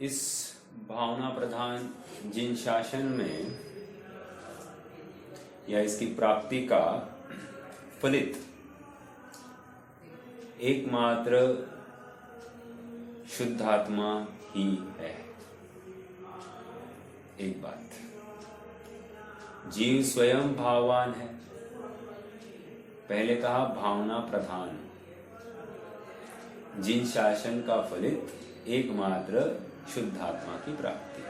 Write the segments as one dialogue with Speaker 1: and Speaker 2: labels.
Speaker 1: इस भावना प्रधान जिन शासन में या इसकी प्राप्ति का फलित एकमात्र शुद्धात्मा ही है। एक बात, जीव स्वयं भाववान है। पहले कहा भावना प्रधान जिन शासन का फलित एकमात्र शुद्धात्मा की प्राप्ति।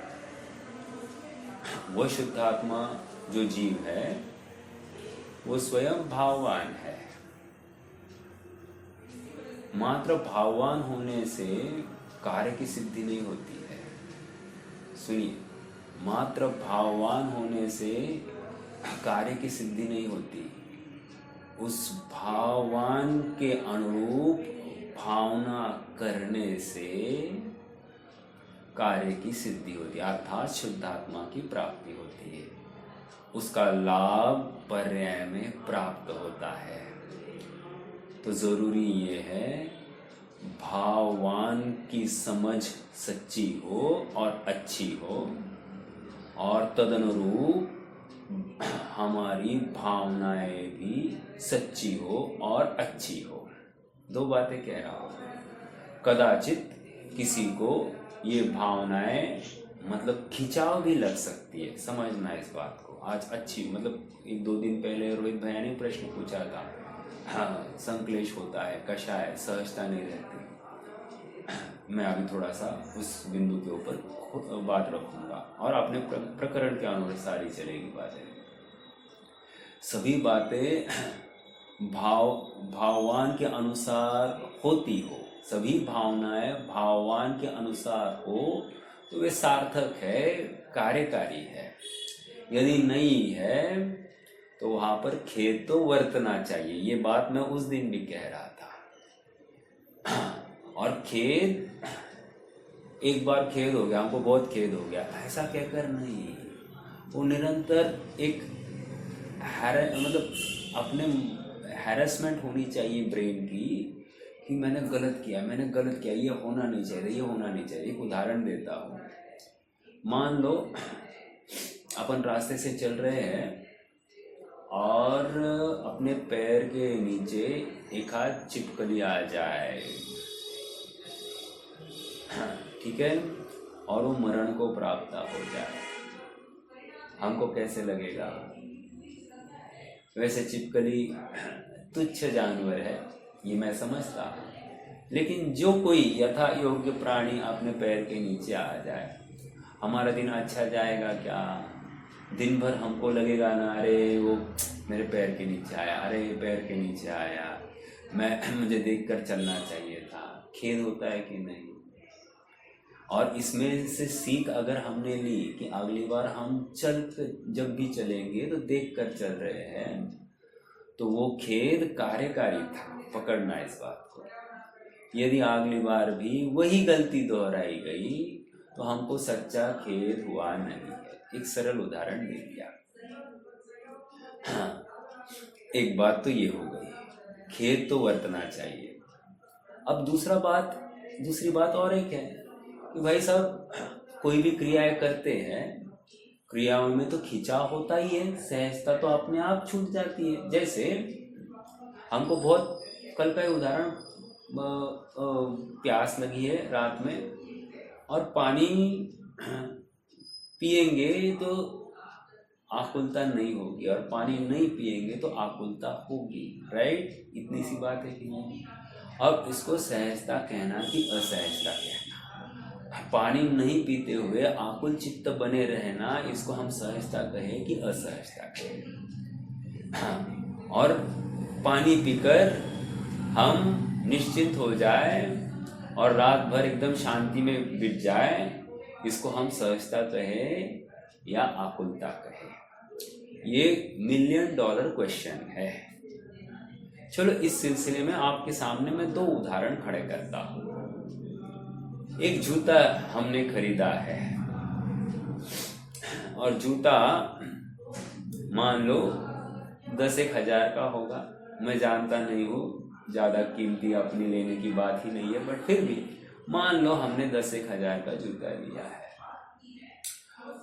Speaker 1: वह शुद्धात्मा जो जीव है वो स्वयं भाववान है। मात्र भाववान होने से कार्य की सिद्धि नहीं होती है। सुनिए, मात्र भाववान होने से कार्य की सिद्धि नहीं होती। उस भाववान के अनुरूप भावना करने से कार्य की सिद्धि होती है, अर्थात शुद्धात्मा की प्राप्ति होती है। उसका लाभ पर्याय में प्राप्त होता है। तो जरूरी ये है भाववान की समझ सच्ची हो और अच्छी हो, और तदनुरूप हमारी भावनाएं भी सच्ची हो और अच्छी हो। दो बातें कह रहा हूं। कदाचित किसी को ये भावनाएं मतलब खिंचाव भी लग सकती है, समझना इस बात को। आज अच्छी मतलब एक दो दिन पहले रोहित भैया ने प्रश्न पूछा था, हाँ संक्लेश होता है, कषाय, सहजता नहीं रहती। मैं अभी थोड़ा सा उस बिंदु के ऊपर बात रखूंगा और अपने प्रकरण के अनुसार ही चलेगी बातें। सभी बातें भाववान के अनुसार होती हो, सभी भावनाएं भाववान के अनुसार हो तो वे सार्थक है, कार्यकारी है। यदि नहीं है तो वहां पर खेद तो वर्तना चाहिए। ये बात मैं उस दिन भी कह रहा था। और खेद, एक बार खेद हो गया, हमको बहुत खेद हो गया, ऐसा कहकर नहीं। वो निरंतर एक मतलब अपने हैरेसमेंट होनी चाहिए ब्रेन की कि मैंने गलत किया, ये होना नहीं चाहिए, ये होना नहीं चाहिए। एक उदाहरण देता हूँ। मान लो अपन रास्ते से चल रहे हैं और अपने पैर के नीचे एक आध छिपकली आ जाए, ठीक है, और वो मरण को प्राप्त हो जाए, हमको कैसे लगेगा? वैसे छिपकली तुच्छ जानवर है, ये मैं समझता हूँ, लेकिन जो कोई यथा योग्य प्राणी अपने पैर के नीचे आ जाए, हमारा दिन अच्छा जाएगा क्या? दिन भर हमको लगेगा ना, अरे वो मेरे पैर के नीचे आया, अरे पैर के नीचे आया, मुझे देखकर चलना चाहिए था। खेद होता है कि नहीं? और इसमें से सीख अगर हमने ली कि अगली बार हम जब भी चलेंगे तो देख कर चल रहे हैं, तो वो खेद कार्यकारी था। पकड़ना इस बात को। यदि अगली बार भी वही गलती दोहराई गई तो हमको सच्चा खेद हुआ नहीं है। एक सरल उदाहरण दे दिया। हाँ, एक बात तो ये हो गई, खेद तो वर्तना चाहिए। अब दूसरी बात और एक है कि भाई साहब, कोई भी क्रियाएं करते हैं, क्रियाओं में तो खिंचाव होता ही है, सहजता तो अपने आप छूट जाती है। जैसे हमको बहुत, कल का उदाहरण, प्यास लगी है रात में और पानी पिएंगे तो आकुलता नहीं होगी, और पानी नहीं पिएंगे तो आकुलता होगी, राइट? इतनी सी बात है कि नहीं? अब इसको सहजता कहना कि असहजता कहना? पानी नहीं पीते हुए आकुल चित्त बने रहना, इसको हम सहजता कहें कि असहजता कहें? हाँ, और पानी पीकर हम निश्चिंत हो जाए और रात भर एकदम शांति में बीत जाए, इसको हम सहजता कहें या आकुलता कहें? ये $1,000,000 क्वेश्चन है। चलो, इस सिलसिले में आपके सामने मैं दो उदाहरण खड़े करता हूं। एक जूता हमने खरीदा है, और जूता मान लो 10-1 हज़ार का होगा। मैं जानता नहीं हूँ, ज़्यादा कीमती अपनी लेने की बात ही नहीं है, बट फिर भी मान लो हमने 10-1 हजार का जूता लिया है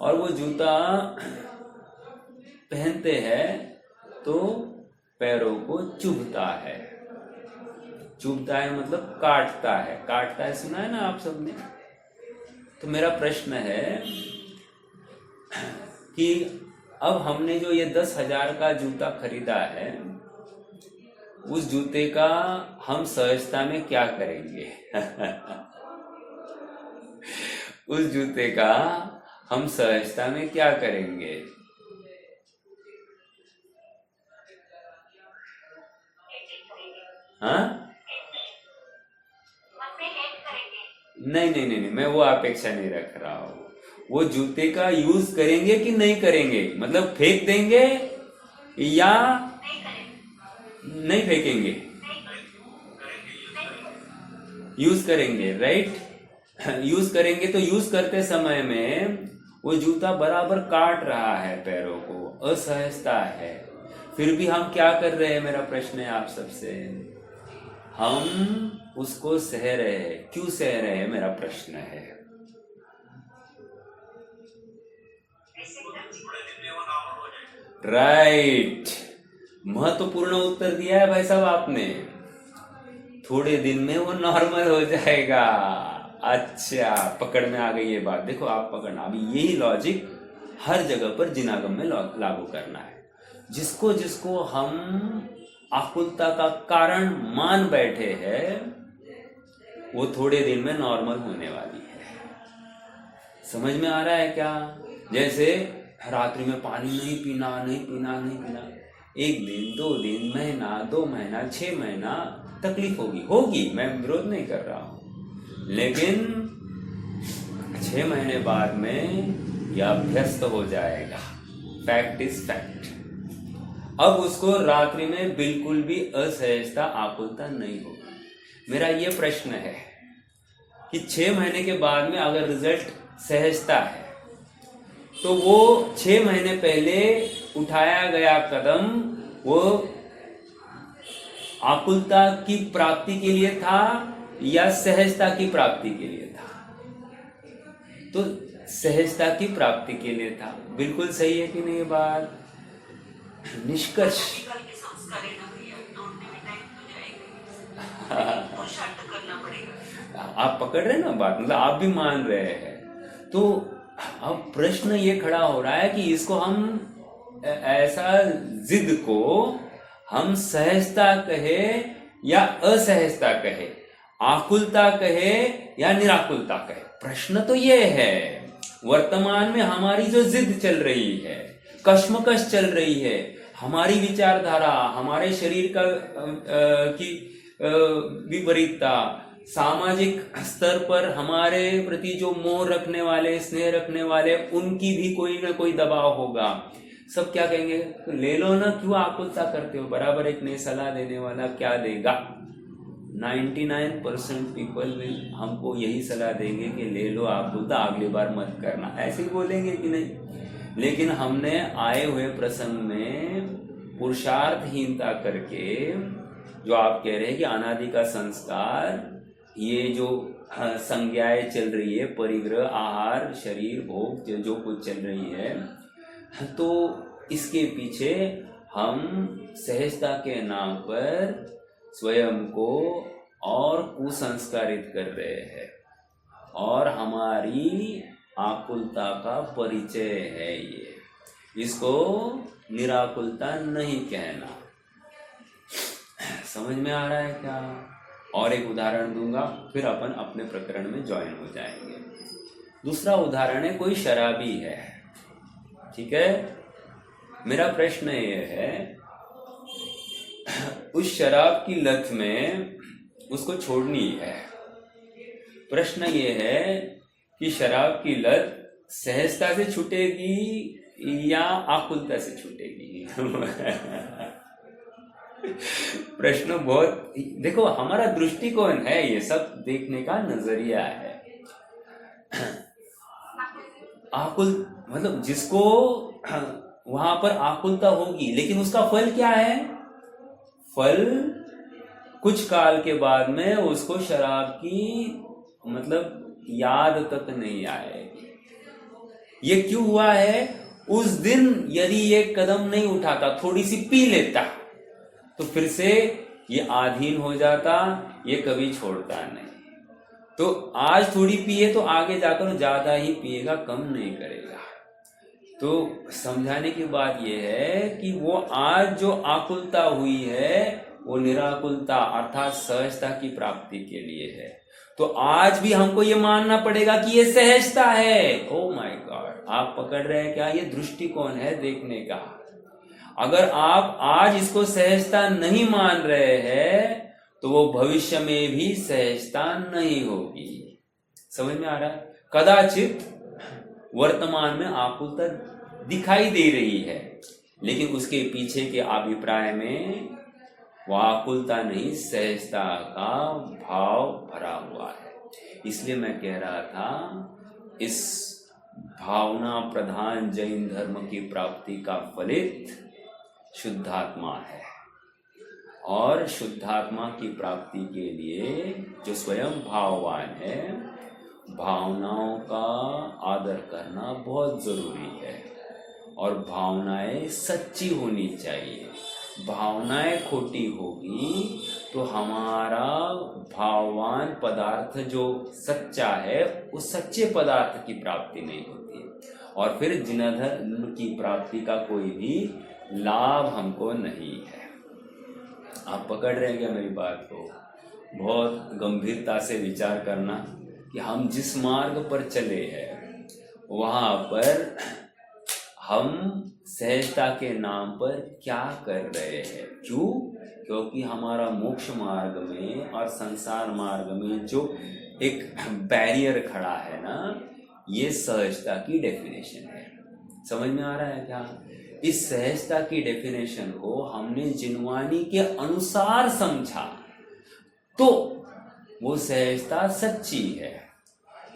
Speaker 1: और वो जूता पहनते हैं तो पैरों को चुभता है। चुभता है मतलब काटता है, सुना है ना आप सबने। तो मेरा प्रश्न है कि अब हमने जो ये 10,000 का जूता खरीदा है, उस जूते का हम सहजता में क्या करेंगे? उस जूते का हम सहजता में क्या करेंगे? हाँ? नहीं, मैं वो अपेक्षा नहीं रख रहा हूँ। वो जूते का यूज करेंगे कि नहीं करेंगे, मतलब फेंक देंगे या नहीं फेंकेंगे? यूज करेंगे, राइट? यूज करेंगे तो यूज करते समय में वो जूता बराबर काट रहा है पैरों को, असहजता है, फिर भी हम क्या कर रहे हैं? मेरा प्रश्न है आप सबसे, हम उसको सह रहे हैं। क्यों सह रहे हैं, मेरा प्रश्न है। राइट, महत्वपूर्ण उत्तर दिया है भाई साहब आपने। थोड़े दिन में वो नॉर्मल हो जाएगा। अच्छा, पकड़ में आ गई ये बात। देखो आप पकड़ना, अभी यही लॉजिक हर जगह पर जिनागम में लागू करना है। जिसको जिसको हम आकुलता का कारण मान बैठे हैं, वो थोड़े दिन में नॉर्मल होने वाली है। समझ में आ रहा है क्या? जैसे रात्रि में पानी नहीं पीना, 1 दिन, 2 दिन, महीना, 2 महीना, 6 महीना तकलीफ होगी, मैं विरोध नहीं कर रहा हूं, लेकिन 6 महीने बाद में यह अभ्यस्त हो जाएगा। Fact is fact. अब उसको रात्रि में बिल्कुल भी असहजता, आकुलता नहीं होगी। मेरा ये प्रश्न है कि 6 महीने के बाद में अगर रिजल्ट सहजता है, तो वो 6 महीने पहले उठाया गया कदम वो आकुलता की प्राप्ति के लिए था या सहजता की प्राप्ति के लिए था? तो सहजता की प्राप्ति के लिए था। बिल्कुल सही है कि नहीं ये बात? निष्कर्ष आप पकड़ रहे हैं ना बात, मतलब आप भी मान रहे हैं। तो अब प्रश्न ये खड़ा हो रहा है कि इसको हम ऐसा जिद को हम सहजता कहे या असहजता कहे, आकुलता कहे या निराकुलता कहे। प्रश्न तो ये है, वर्तमान में हमारी जो जिद चल रही है, कश्मकश चल रही है, हमारी विचारधारा, हमारे शरीर का की विपरीतता, सामाजिक स्तर पर हमारे प्रति जो मोह रखने वाले, स्नेह रखने वाले, उनकी भी कोई ना कोई दबाव होगा। सब क्या कहेंगे? तो ले लो ना, क्यों आकुलता करते हो? बराबर एक नई सलाह देने वाला क्या देगा? 99% पीपल विल हमको यही सलाह देंगे कि ले लो आकुलता, अगली बार मत करना। ऐसे ही बोलेंगे कि नहीं? लेकिन हमने आए हुए प्रसंग में पुरुषार्थहीनता करके, जो आप कह रहे हैं कि अनादि का संस्कार, ये जो संज्ञाएं चल रही है, परिग्रह, आहार, शरीर, भोग, जो कुछ चल रही है, तो इसके पीछे हम सहजता के नाम पर स्वयं को और कुसंस्कारित कर रहे हैं, और हमारी आकुलता का परिचय है ये। इसको निराकुलता नहीं कहना। समझ में आ रहा है क्या? और एक उदाहरण दूंगा, फिर अपन अपने प्रकरण में ज्वाइन हो जाएंगे। दूसरा उदाहरण है, कोई शराबी है, ठीक है? मेरा प्रश्न ये है, उस शराब की लत में उसको छोड़नी है। प्रश्न ये है कि शराब की लत सहजता से छूटेगी या आकुलता से छूटेगी? प्रश्न बहुत, देखो हमारा दृष्टिकोण है, ये सब देखने का नजरिया है। आकुल मतलब जिसको वहां पर आकुलता होगी, लेकिन उसका फल क्या है? फल कुछ काल के बाद में उसको शराब की मतलब याद तक नहीं आएगी। ये क्यों हुआ है? उस दिन यदि ये कदम नहीं उठाता, थोड़ी सी पी लेता, तो फिर से ये आधीन हो जाता, ये कभी छोड़ता नहीं। तो आज थोड़ी पिए तो आगे जाकर ज्यादा ही पिएगा, कम नहीं करेगा। तो समझाने की बात यह है कि वो आज जो आकुलता हुई है वो निराकुलता अर्थात सहजता की प्राप्ति के लिए है। तो आज भी हमको ये मानना पड़ेगा कि ये सहजता है। ओ माय गॉड, आप पकड़ रहे हैं क्या? ये दृष्टिकोण है देखने का। अगर आप आज इसको सहजता नहीं मान रहे हैं तो वो भविष्य में भी सहजता नहीं होगी। समझ में आ रहा है? कदाचित वर्तमान में आकुलता दिखाई दे रही है, लेकिन उसके पीछे के अभिप्राय में वो आकुलता नहीं, सहजता का भाव भरा हुआ है। इसलिए मैं कह रहा था, इस भावना प्रधान जैन धर्म की प्राप्ति का फलित शुद्धात्मा है। और शुद्धात्मा की प्राप्ति के लिए जो स्वयं भाववान है, भावनाओं का आदर करना बहुत जरूरी है। और भावनाएं सच्ची होनी चाहिए। भावनाएं खोटी होगी तो हमारा भाववान पदार्थ जो सच्चा है, उस सच्चे पदार्थ की प्राप्ति नहीं होती है, और फिर जिनधर्म की प्राप्ति का कोई भी लाभ हमको नहीं है। आप पकड़ रहे हैं क्या मेरी बात को? बहुत गंभीरता से विचार करना कि हम जिस मार्ग पर चले हैं वहां पर हम सहजता के नाम पर क्या कर रहे हैं। क्यों? क्योंकि हमारा मोक्ष मार्ग में और संसार मार्ग में जो एक बैरियर खड़ा है ना, ये सहजता की डेफिनेशन है। समझ में आ रहा है क्या? इस सहजता की डेफिनेशन को हमने जिनवानी के अनुसार समझा तो वो सहजता सच्ची है।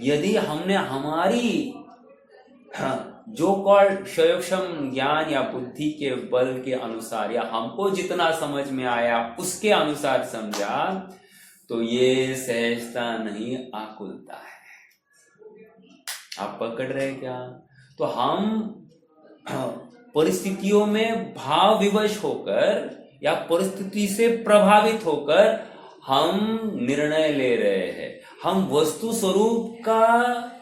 Speaker 1: यदि हमने हमारी जो कॉल्ड शयोक्षम ज्ञान या बुद्धि के बल के अनुसार या हमको जितना समझ में आया उसके अनुसार समझा, तो ये सहजता नहीं, आकुलता है। आप पकड़ रहे क्या? तो हम परिस्थितियों में भाव विवश होकर या परिस्थिति से प्रभावित होकर हम निर्णय ले रहे हैं। हम वस्तु स्वरूप का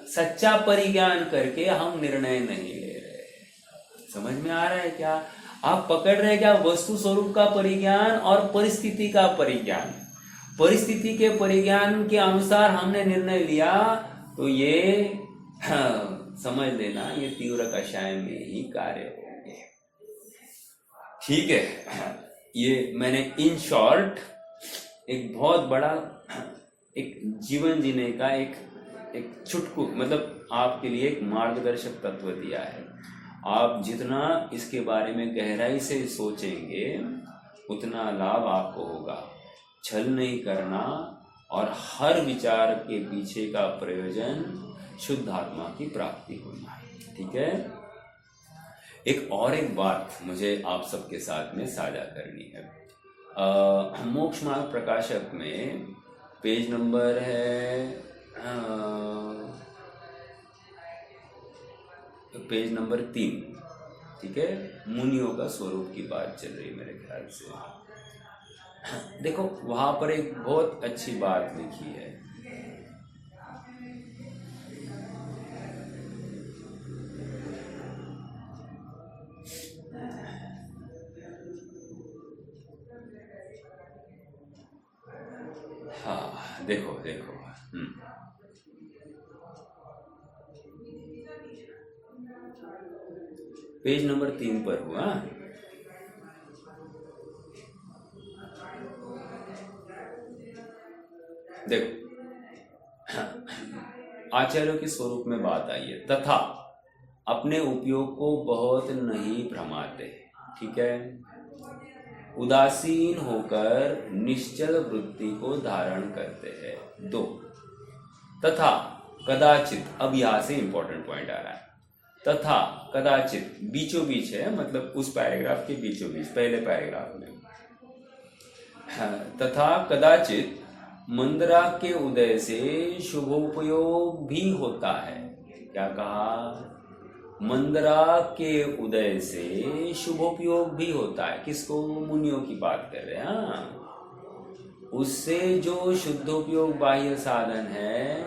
Speaker 1: सच्चा परिज्ञान करके हम निर्णय नहीं ले रहे। समझ में आ रहा है क्या? आप पकड़ रहे क्या? वस्तु स्वरूप का परिज्ञान और परिस्थिति का परिज्ञान। परिस्थिति के परिज्ञान के अनुसार हमने निर्णय लिया तो ये समझ लेना, ये तीव्र कषाय में ही कार्य होंगे। ठीक है, ये मैंने इन शॉर्ट एक बहुत बड़ा एक जीवन जीने का एक चुटकू मतलब आपके लिए एक मार्गदर्शक तत्व दिया है। आप जितना इसके बारे में गहराई से सोचेंगे उतना लाभ आपको होगा। छल नहीं करना और हर विचार के पीछे का प्रयोजन शुद्ध आत्मा की प्राप्ति होना है। ठीक है, एक बात मुझे आप सबके साथ में साझा करनी है। मोक्ष मार्ग प्रकाशक में पेज नंबर है पेज नंबर 3। ठीक है, मुनियों का स्वरूप की बात चल रही मेरे ख्याल से। देखो वहां पर एक बहुत अच्छी बात लिखी है। हाँ देखो पेज नंबर 3 पर हुआ। देखो आचार्यों के स्वरूप में बात आई है। तथा अपने उपयोग को बहुत नहीं भ्रमाते। ठीक है, उदासीन होकर निश्चल वृत्ति को धारण करते हैं। 2 तथा कदाचित, अब यहां से इंपॉर्टेंट पॉइंट आ रहा है, तथा कदाचित बीचों बीच है, मतलब उस पैराग्राफ के बीचों बीच पहले पैराग्राफ में, तथा कदाचित मंदराग के उदय से शुभोपयोग भी होता है। क्या कहा? मंदराग के उदय से शुभोपयोग भी होता है। किसको? मुनियों की बात कर रहे हैं। हाँ, उससे जो शुद्धोपयोग बाह्य साधन है,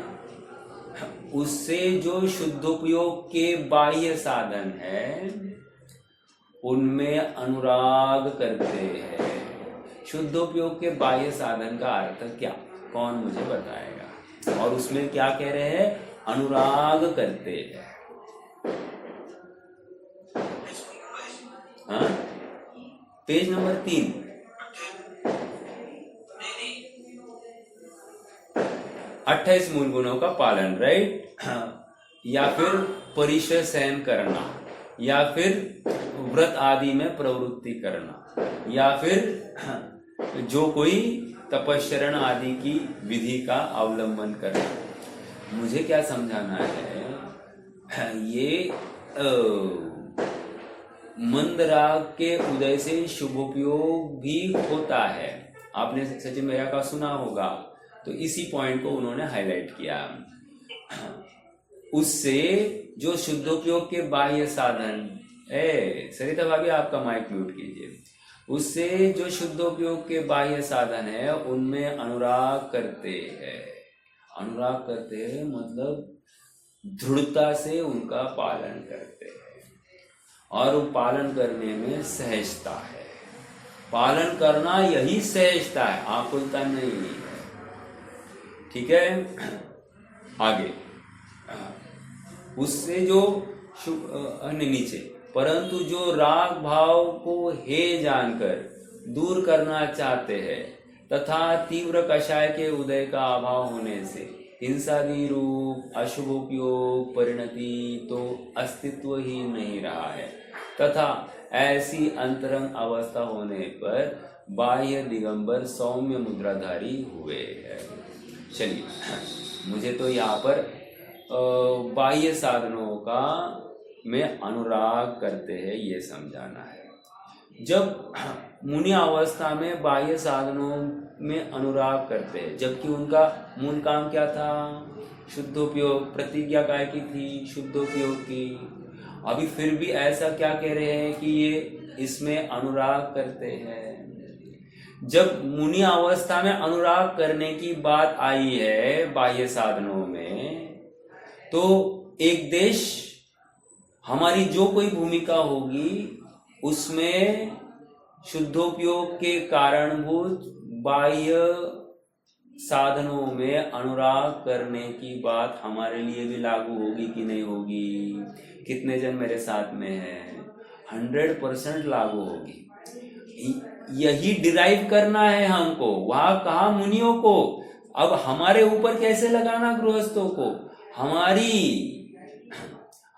Speaker 1: उससे जो शुद्धोपयोग के बाह्य साधन है, उनमें अनुराग करते हैं। शुद्धोपयोग के बाह्य साधन का अर्थ क्या? कौन मुझे बताएगा? और उसमें क्या कह रहे हैं? अनुराग करते हैं। हाँ, पेज नंबर 3। 28 मूल गुणों का पालन, राइट? या फिर परिचय सहन करना, या फिर व्रत आदि में प्रवृत्ति करना, या फिर जो कोई तपस्चरण आदि की विधि का अवलंबन करना। मुझे क्या समझाना है? ये मंदराग के उदय से शुभोपयोग भी होता है। आपने सचिन भैया का सुना होगा, तो इसी पॉइंट को उन्होंने हाईलाइट किया। उससे जो शुद्धोपयोग के बाह्य साधन, सरिता भाभी आपका माइक म्यूट कीजिए। उससे जो शुद्धोपयोग के बाह्य साधन है, उनमें अनुराग करते हैं। अनुराग करते हैं मतलब दृढ़ता से उनका पालन करते हैं, और वो पालन करने में सहजता है। पालन करना यही सहजता है, आकुलता नहीं है। ठीक है, आगे। उससे जो नीचे, परंतु जो राग भाव को हे जानकर दूर करना चाहते हैं तथा तीव्र कषाय के उदय का अभाव होने से हिंसादी रूप अशुभोपयोग परिणति तो अस्तित्व ही नहीं रहा है, तथा ऐसी अंतरंग अवस्था होने पर बाह्य दिगंबर सौम्य मुद्राधारी हुए हैं। चलिए, मुझे तो यहाँ पर बाह्य साधनों का में अनुराग करते हैं ये समझाना है। जब मुनि अवस्था में बाह्य साधनों में अनुराग करते हैं, जबकि उनका मूल काम क्या था? शुद्धोपयोग। प्रतिज्ञा काय की थी? शुद्धोपयोग की। अभी फिर भी ऐसा क्या कह रहे हैं कि ये इसमें अनुराग करते हैं। जब मुनि अवस्था में अनुराग करने की बात आई है बाह्य साधनों में, तो एक देश हमारी जो कोई भूमिका होगी उसमें शुद्धोपयोग के कारणभूत बाह्य साधनों में अनुराग करने की बात हमारे लिए भी लागू होगी कि नहीं होगी? कितने जन मेरे साथ में हैं? 100% लागू होगी। यही डिराइव करना है हमको। वहां कहा मुनियों को, अब हमारे ऊपर कैसे लगाना गृहस्थों को?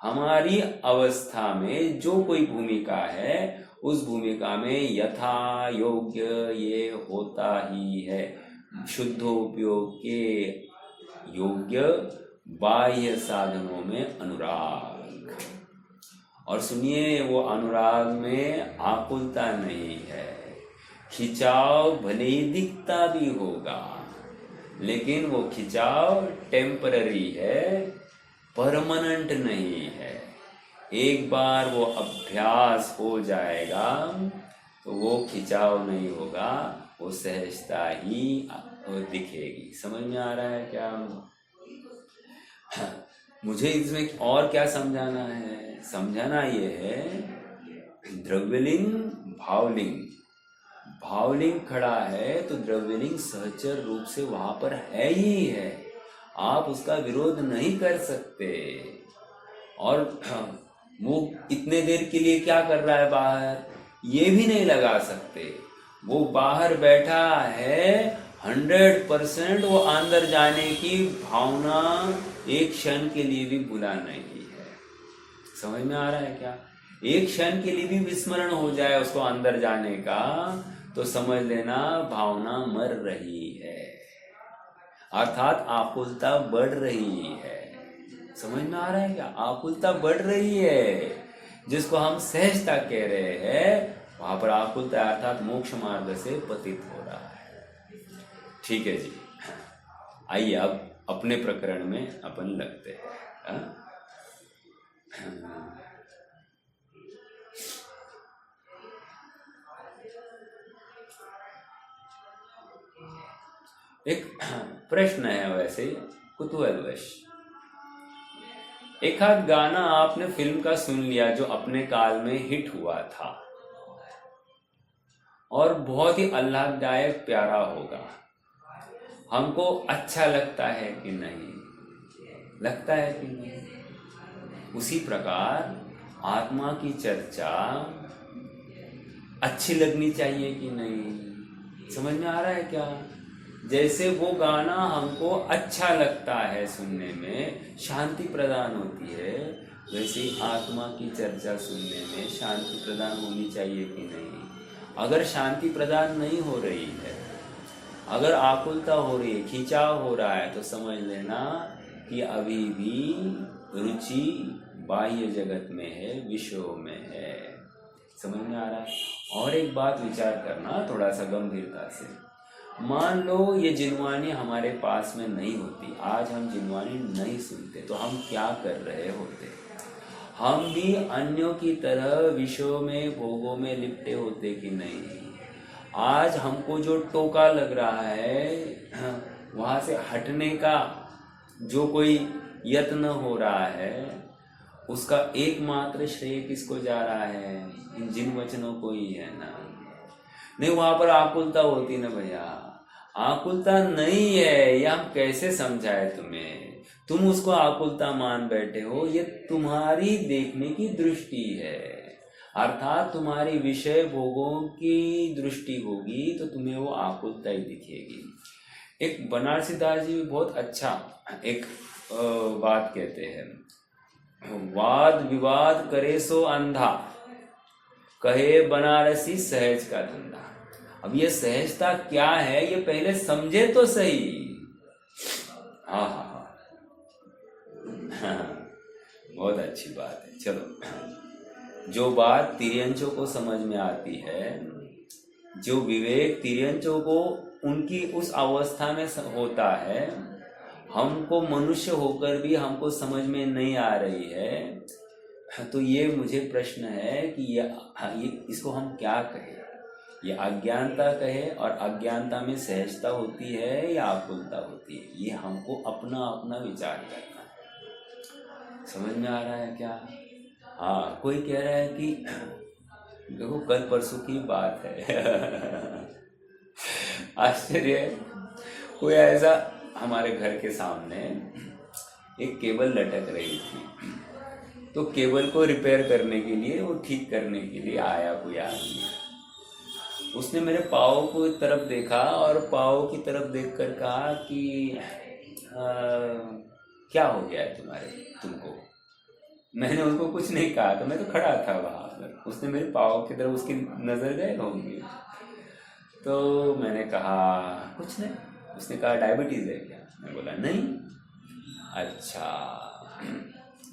Speaker 1: हमारी अवस्था में जो कोई भूमिका है, उस भूमिका में यथा योग्य ये होता ही है। शुद्धोपयोग के योग्य बाह्य साधनों में अनुराग। और सुनिए, वो अनुराग में आकुलता नहीं है। खिंचाव भले ही दिखता भी होगा, लेकिन वो खिंचाव टेम्पररी है, परमानेंट नहीं है। एक बार वो अभ्यास हो जाएगा तो वो खिंचाव नहीं होगा, वो सहजता ही दिखेगी। समझ में आ रहा है क्या? मुझे इसमें और क्या समझाना है? समझाना ये है, द्रव्यलिंग भावलिंग। भावलिंग खड़ा है तो द्रव्यलिंग सहचर रूप से वहां पर है ही है, आप उसका विरोध नहीं कर सकते। और वो इतने देर के लिए क्या कर रहा है बाहर, ये भी नहीं लगा सकते। वो बाहर बैठा है, 100% वो अंदर जाने की भावना एक क्षण के लिए भी भुला नहीं है। समझ में आ रहा है क्या? एक क्षण के लिए भी विस्मरण हो जाए उसको अंदर जाने का, तो समझ लेना भावना मर रही है, अर्थात आकुलता बढ़ रही है। समझ में आ रहा है क्या? आकुलता बढ़ रही है, जिसको हम सहजता कह रहे हैं, वहां पर आकुलता अर्थात मोक्ष मार्ग से पतित हो रहा है। ठीक है जी। आइए अब अपने प्रकरण में अपन लगते हैं। हाँ? एक प्रश्न है वैसे कुतूहलवश। एक आध गाना आपने फिल्म का सुन लिया जो अपने काल में हिट हुआ था और बहुत ही आह्लाददायक प्यारा होगा, हमको अच्छा लगता है कि नहीं? लगता है कि नहीं? उसी प्रकार आत्मा की चर्चा अच्छी लगनी चाहिए कि नहीं? समझ में आ रहा है क्या? जैसे वो गाना हमको अच्छा लगता है सुनने में, शांति प्रदान होती है, वैसे ही आत्मा की चर्चा सुनने में शांति प्रदान होनी चाहिए कि नहीं? अगर शांति प्रदान नहीं हो रही है, अगर आकुलता हो रही है, खिंचाव हो रहा है, तो समझ लेना कि अभी भी रुचि बाह्य जगत में है, विषयों में है। समझ में आ रहा है? और एक बात विचार करना थोड़ा सा गंभीरता से। मान लो ये जिनवानी हमारे पास में नहीं होती, आज हम जिनवानी नहीं सुनते, तो हम क्या कर रहे होते? हम भी अन्यों की तरह विषयों में, भोगों में लिपटे होते कि नहीं? आज हमको जो टोका लग रहा है, वहाँ से हटने का जो कोई यत्न हो रहा है, उसका एकमात्र श्रेय किसको जा रहा है? इन जिन वचनों को ही है ना। नहीं, वहां पर आकुलता होती ना भैया, आकुलता नहीं है, ये हम कैसे समझाए तुम्हें? तुम उसको आकुलता मान बैठे हो, ये तुम्हारी देखने की दृष्टि है, अर्थात तुम्हारी विषय भोगों की दृष्टि होगी तो तुम्हें वो आकुलता ही दिखेगी। एक बनारसी दास जी भी बहुत अच्छा एक बात कहते हैं, वाद विवाद करे सो अंधा, कहे बनारसी सहज का धंधा। अब ये सहजता क्या है, ये पहले समझे तो सही। हाँ हाँ हाँ, बहुत अच्छी बात है। चलो, जो बात तिर्यंचों को समझ में आती है, जो विवेक तिर्यंचों को उनकी उस अवस्था में होता है, हमको मनुष्य होकर भी हमको समझ में नहीं आ रही है, तो ये मुझे प्रश्न है कि ये इसको हम क्या कहें? ये अज्ञानता कहे, और अज्ञानता में सहजता होती है या आकुलता होती है? ये हमको अपना अपना विचार करना है। समझ में आ रहा है क्या? हाँ, कोई कह रहा है कि देखो कल परसों की बात है आश्चर्य, कोई ऐसा, हमारे घर के सामने एक केबल लटक रही थी, तो केबल को रिपेयर करने के लिए, वो ठीक करने के लिए आया कोई आदमी। उसने मेरे पाँव को तरफ देखा और पाँव की तरफ देखकर कहा कि क्या हो गया है तुमको? मैंने उसको कुछ नहीं कहा, तो मैं तो खड़ा था वहाँ पर। उसने मेरे पाँव की तरफ, उसकी नज़र गए होंगे, तो मैंने कहा कुछ नहीं। उसने कहा डायबिटीज़ है क्या? मैं बोला नहीं। अच्छा,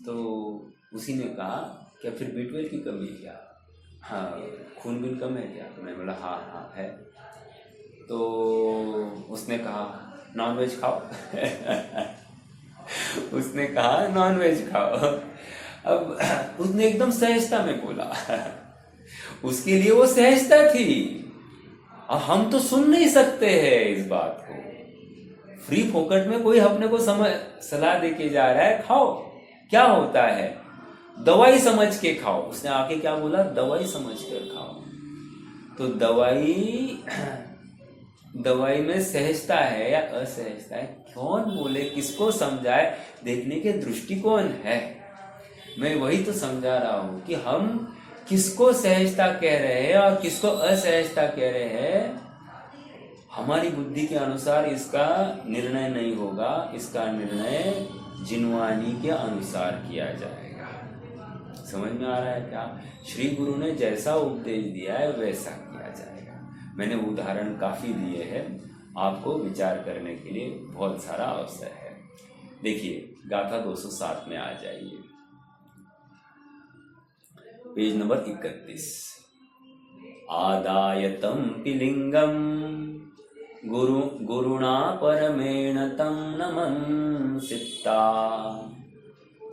Speaker 1: तो उसी ने कहा क्या फिर B12 की कमी है क्या? हाँ, खून कम है क्या? तो मैंने बोला हाँ हाँ है। तो उसने कहा नॉन वेज खाओ उसने कहा नॉन वेज खाओ। अब उसने एकदम सहजता में बोला उसके लिए वो सहजता थी। अब हम तो सुन नहीं सकते हैं इस बात को। फ्री फोकट में कोई अपने को सलाह दे के जा रहा है, खाओ, क्या होता है, दवाई समझ के खाओ। उसने आके क्या बोला? दवाई समझ कर खाओ। तो दवाई में सहजता है या असहजता है, कौन बोले, किसको समझाए, देखने के दृष्टिकोण है। मैं वही तो समझा रहा हूं कि हम किसको सहजता कह रहे हैं और किसको असहजता कह रहे हैं, हमारी बुद्धि के अनुसार इसका निर्णय नहीं होगा। इसका निर्णय जिनवानी के अनुसार किया जाएगा। समझ में आ रहा है क्या? श्री गुरु ने जैसा उपदेश दिया है वैसा किया जाएगा। मैंने उदाहरण काफी दिए हैं, आपको विचार करने के लिए बहुत सारा अवसर है। देखिए, गाथा 207 में आ जाइए, पेज नंबर 31। आदायतम पिलिंगम गुरुणा परमेण तं नमं सित्ता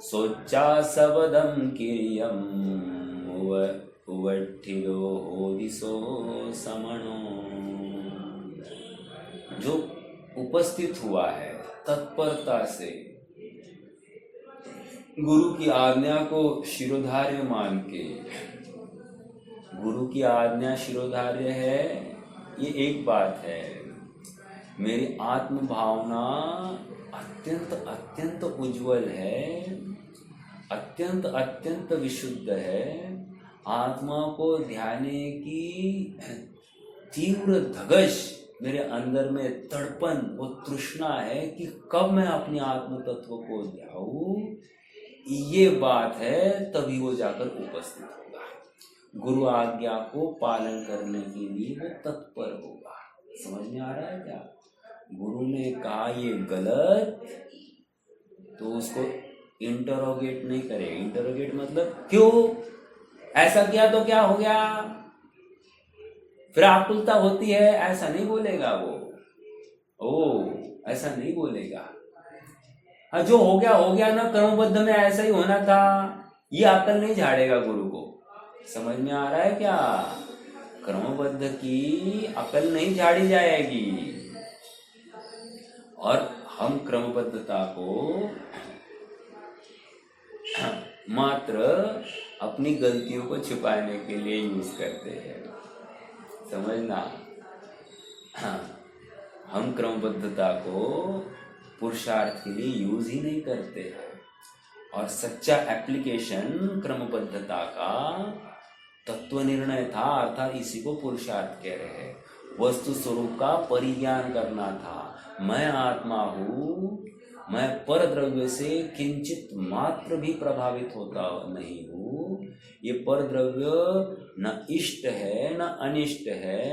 Speaker 1: सोच्चा सबदं किरियम उवट्ठिलो होदिसो समणो। जो उपस्थित हुआ है तत्परता से गुरु की आज्ञा को शिरोधार्य मान के, गुरु की आज्ञा शिरोधार्य है ये एक बात है, मेरी आत्म भावना अत्यंत अत्यंत उज्जवल है, अत्यंत अत्यंत विशुद्ध है, आत्मा को ध्याने की तीव्र धगश मेरे अंदर में तड़पन, वो तृष्णा है कि कब मैं अपने आत्म तत्व को ध्याऊं, ये बात है, तभी वो जाकर उपस्थित होगा। गुरु आज्ञा को पालन करने के लिए वो तत्पर होगा। समझ में आ रहा है क्या? गुरु ने कहा ये गलत, तो उसको इंटरोगेट नहीं करे। इंटरोगेट मतलब क्यों ऐसा किया, तो क्या हो गया, फिर आकुलता होती है, ऐसा नहीं बोलेगा वो। ऐसा नहीं बोलेगा। हाँ, जो हो गया ना, कर्मबद्ध में ऐसा ही होना था, ये अकल नहीं झाड़ेगा गुरु को। समझ में आ रहा है क्या? कर्मबद्ध की अकल नहीं झाड़ी जाएगी। और हम क्रमबद्धता को मात्र अपनी गलतियों को छिपाने के लिए यूज करते हैं। समझना, हम क्रमबद्धता को पुरुषार्थ के लिए यूज ही नहीं करते हैं। और सच्चा एप्लीकेशन क्रमबद्धता का तत्व निर्णय था, अर्थात इसी को पुरुषार्थ कह रहे हैं। वस्तु स्वरूप का परिज्ञान करना था। मैं आत्मा हूँ, मैं पर द्रव्य से किंचित मात्र भी प्रभावित होता नहीं हूँ। ये पर द्रव्य न इष्ट है न अनिष्ट है,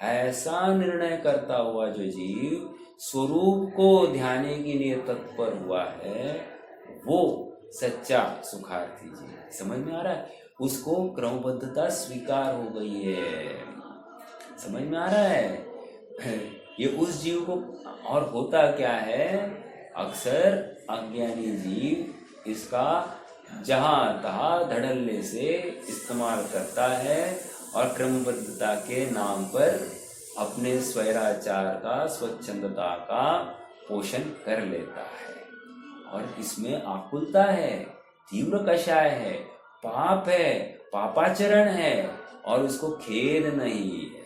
Speaker 1: ऐसा निर्णय करता हुआ जो जीव स्वरूप को ध्याने के लिए तत्पर हुआ है, वो सच्चा सुखार्थी जी। समझ में आ रहा है? उसको क्रमबद्धता स्वीकार हो गई है। समझ में आ रहा है? ये उस जीव को, और होता क्या है, अक्सर अज्ञानी जीव इसका जहां तहां धड़ल्ले से इस्तेमाल करता है और क्रमबद्धता के नाम पर अपने स्वैराचार का, स्वच्छंदता का पोषण कर लेता है। और इसमें आकुलता है, तीव्र कषाय है, पाप है, पापाचरण है, और उसको खेद नहीं है।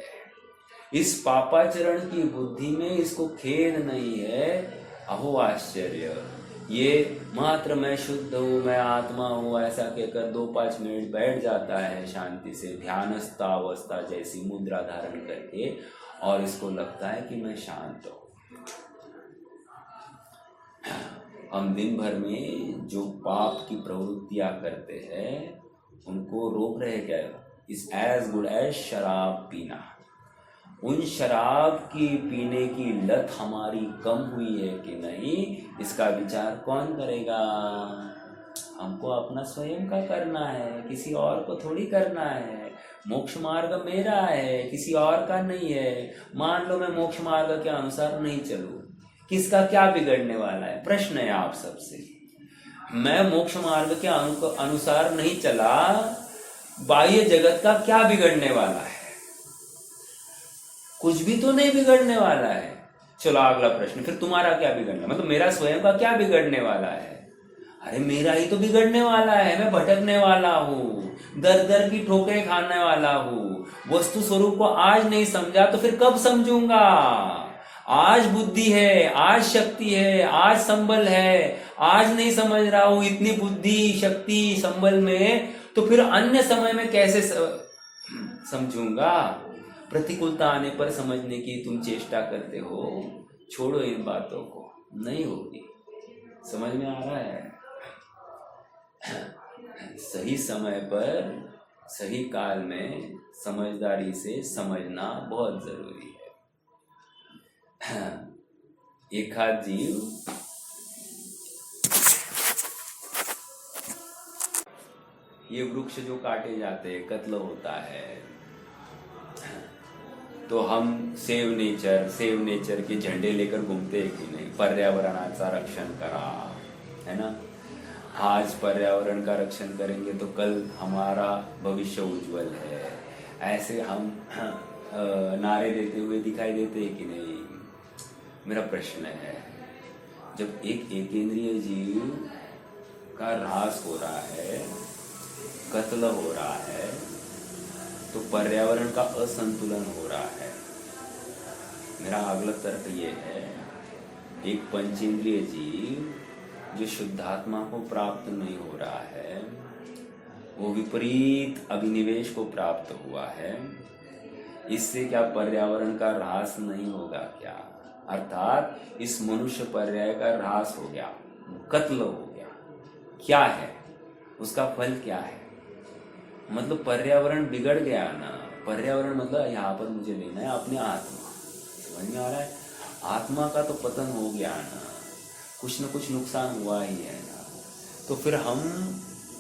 Speaker 1: इस पापाचरण की बुद्धि में इसको खेद नहीं है। अहो आश्चर्य! ये मात्र मैं शुद्ध हूँ, मैं आत्मा हूँ, ऐसा कहकर 2-5 मिनट बैठ जाता है शांति से, ध्यानस्थ अवस्था जैसी मुद्रा धारण करके, और इसको लगता है कि मैं शांत हूँ। हम दिन भर में जो पाप की प्रवृत्तियां करते हैं उनको रोक रहे क्या? इज एज गुड एज शराब पीना। उन शराब की पीने की लत हमारी कम हुई है कि नहीं, इसका विचार कौन करेगा? हमको अपना स्वयं का करना है, किसी और को थोड़ी करना है। मोक्ष मार्ग मेरा है, किसी और का नहीं है। मान लो मैं मोक्ष मार्ग के अनुसार नहीं चलूं, किसका क्या बिगड़ने वाला है? प्रश्न है आप सबसे। मैं मोक्ष मार्ग के अनुसार नहीं चला, बाह्य जगत का क्या बिगड़ने वाला है? कुछ भी तो नहीं बिगड़ने वाला है। चलो अगला प्रश्न, फिर तुम्हारा क्या बिगड़ना, मतलब मेरा स्वयं का क्या बिगड़ने वाला है? अरे मेरा ही तो बिगड़ने वाला है। मैं भटकने वाला हूँ, दर दर की ठोकरें खाने वाला हूँ। वस्तु स्वरूप को आज नहीं समझा तो फिर कब समझूंगा? आज बुद्धि है, आज शक्ति है, आज संबल है, आज नहीं समझ रहा हूँ इतनी बुद्धि शक्ति संबल में, तो फिर अन्य समय में कैसे समझूंगा? प्रतिकूलता आने पर समझने की तुम चेष्टा करते हो, छोड़ो इन बातों को, नहीं होगी। समझ में आ रहा है? सही समय पर सही काल में समझदारी से समझना बहुत जरूरी है। एक आध जीव ये वृक्ष जो काटे जाते हैं, कत्ल होता है, तो हम सेव नेचर के झंडे लेकर घूमते हैं कि नहीं, पर्यावरणाचा रक्षण करा, है ना। आज पर्यावरण का रक्षण करेंगे तो कल हमारा भविष्य उज्जवल है, ऐसे हम नारे देते हुए दिखाई देते हैं कि नहीं। मेरा प्रश्न है, जब एक एकेंद्रीय जीव का ह्रास हो रहा है, कत्ल हो रहा है, तो पर्यावरण का असंतुलन हो रहा है। मेरा अगला तर्क ये है, एक पंचेंद्रिय जीव जो शुद्धात्मा को प्राप्त नहीं हो रहा है, वो विपरीत अभिनिवेश को प्राप्त हुआ है, इससे क्या पर्यावरण का ह्रास नहीं होगा क्या? अर्थात इस मनुष्य पर्याय का ह्रास हो गया, कत्ल हो गया, क्या है उसका फल क्या है? मतलब पर्यावरण बिगड़ गया ना। पर्यावरण मतलब यहाँ पर मुझे लेना है अपने आत्मा, समझ में आ रहा है? आत्मा का तो पतन हो गया ना, कुछ न कुछ नुकसान हुआ ही है ना। तो फिर हम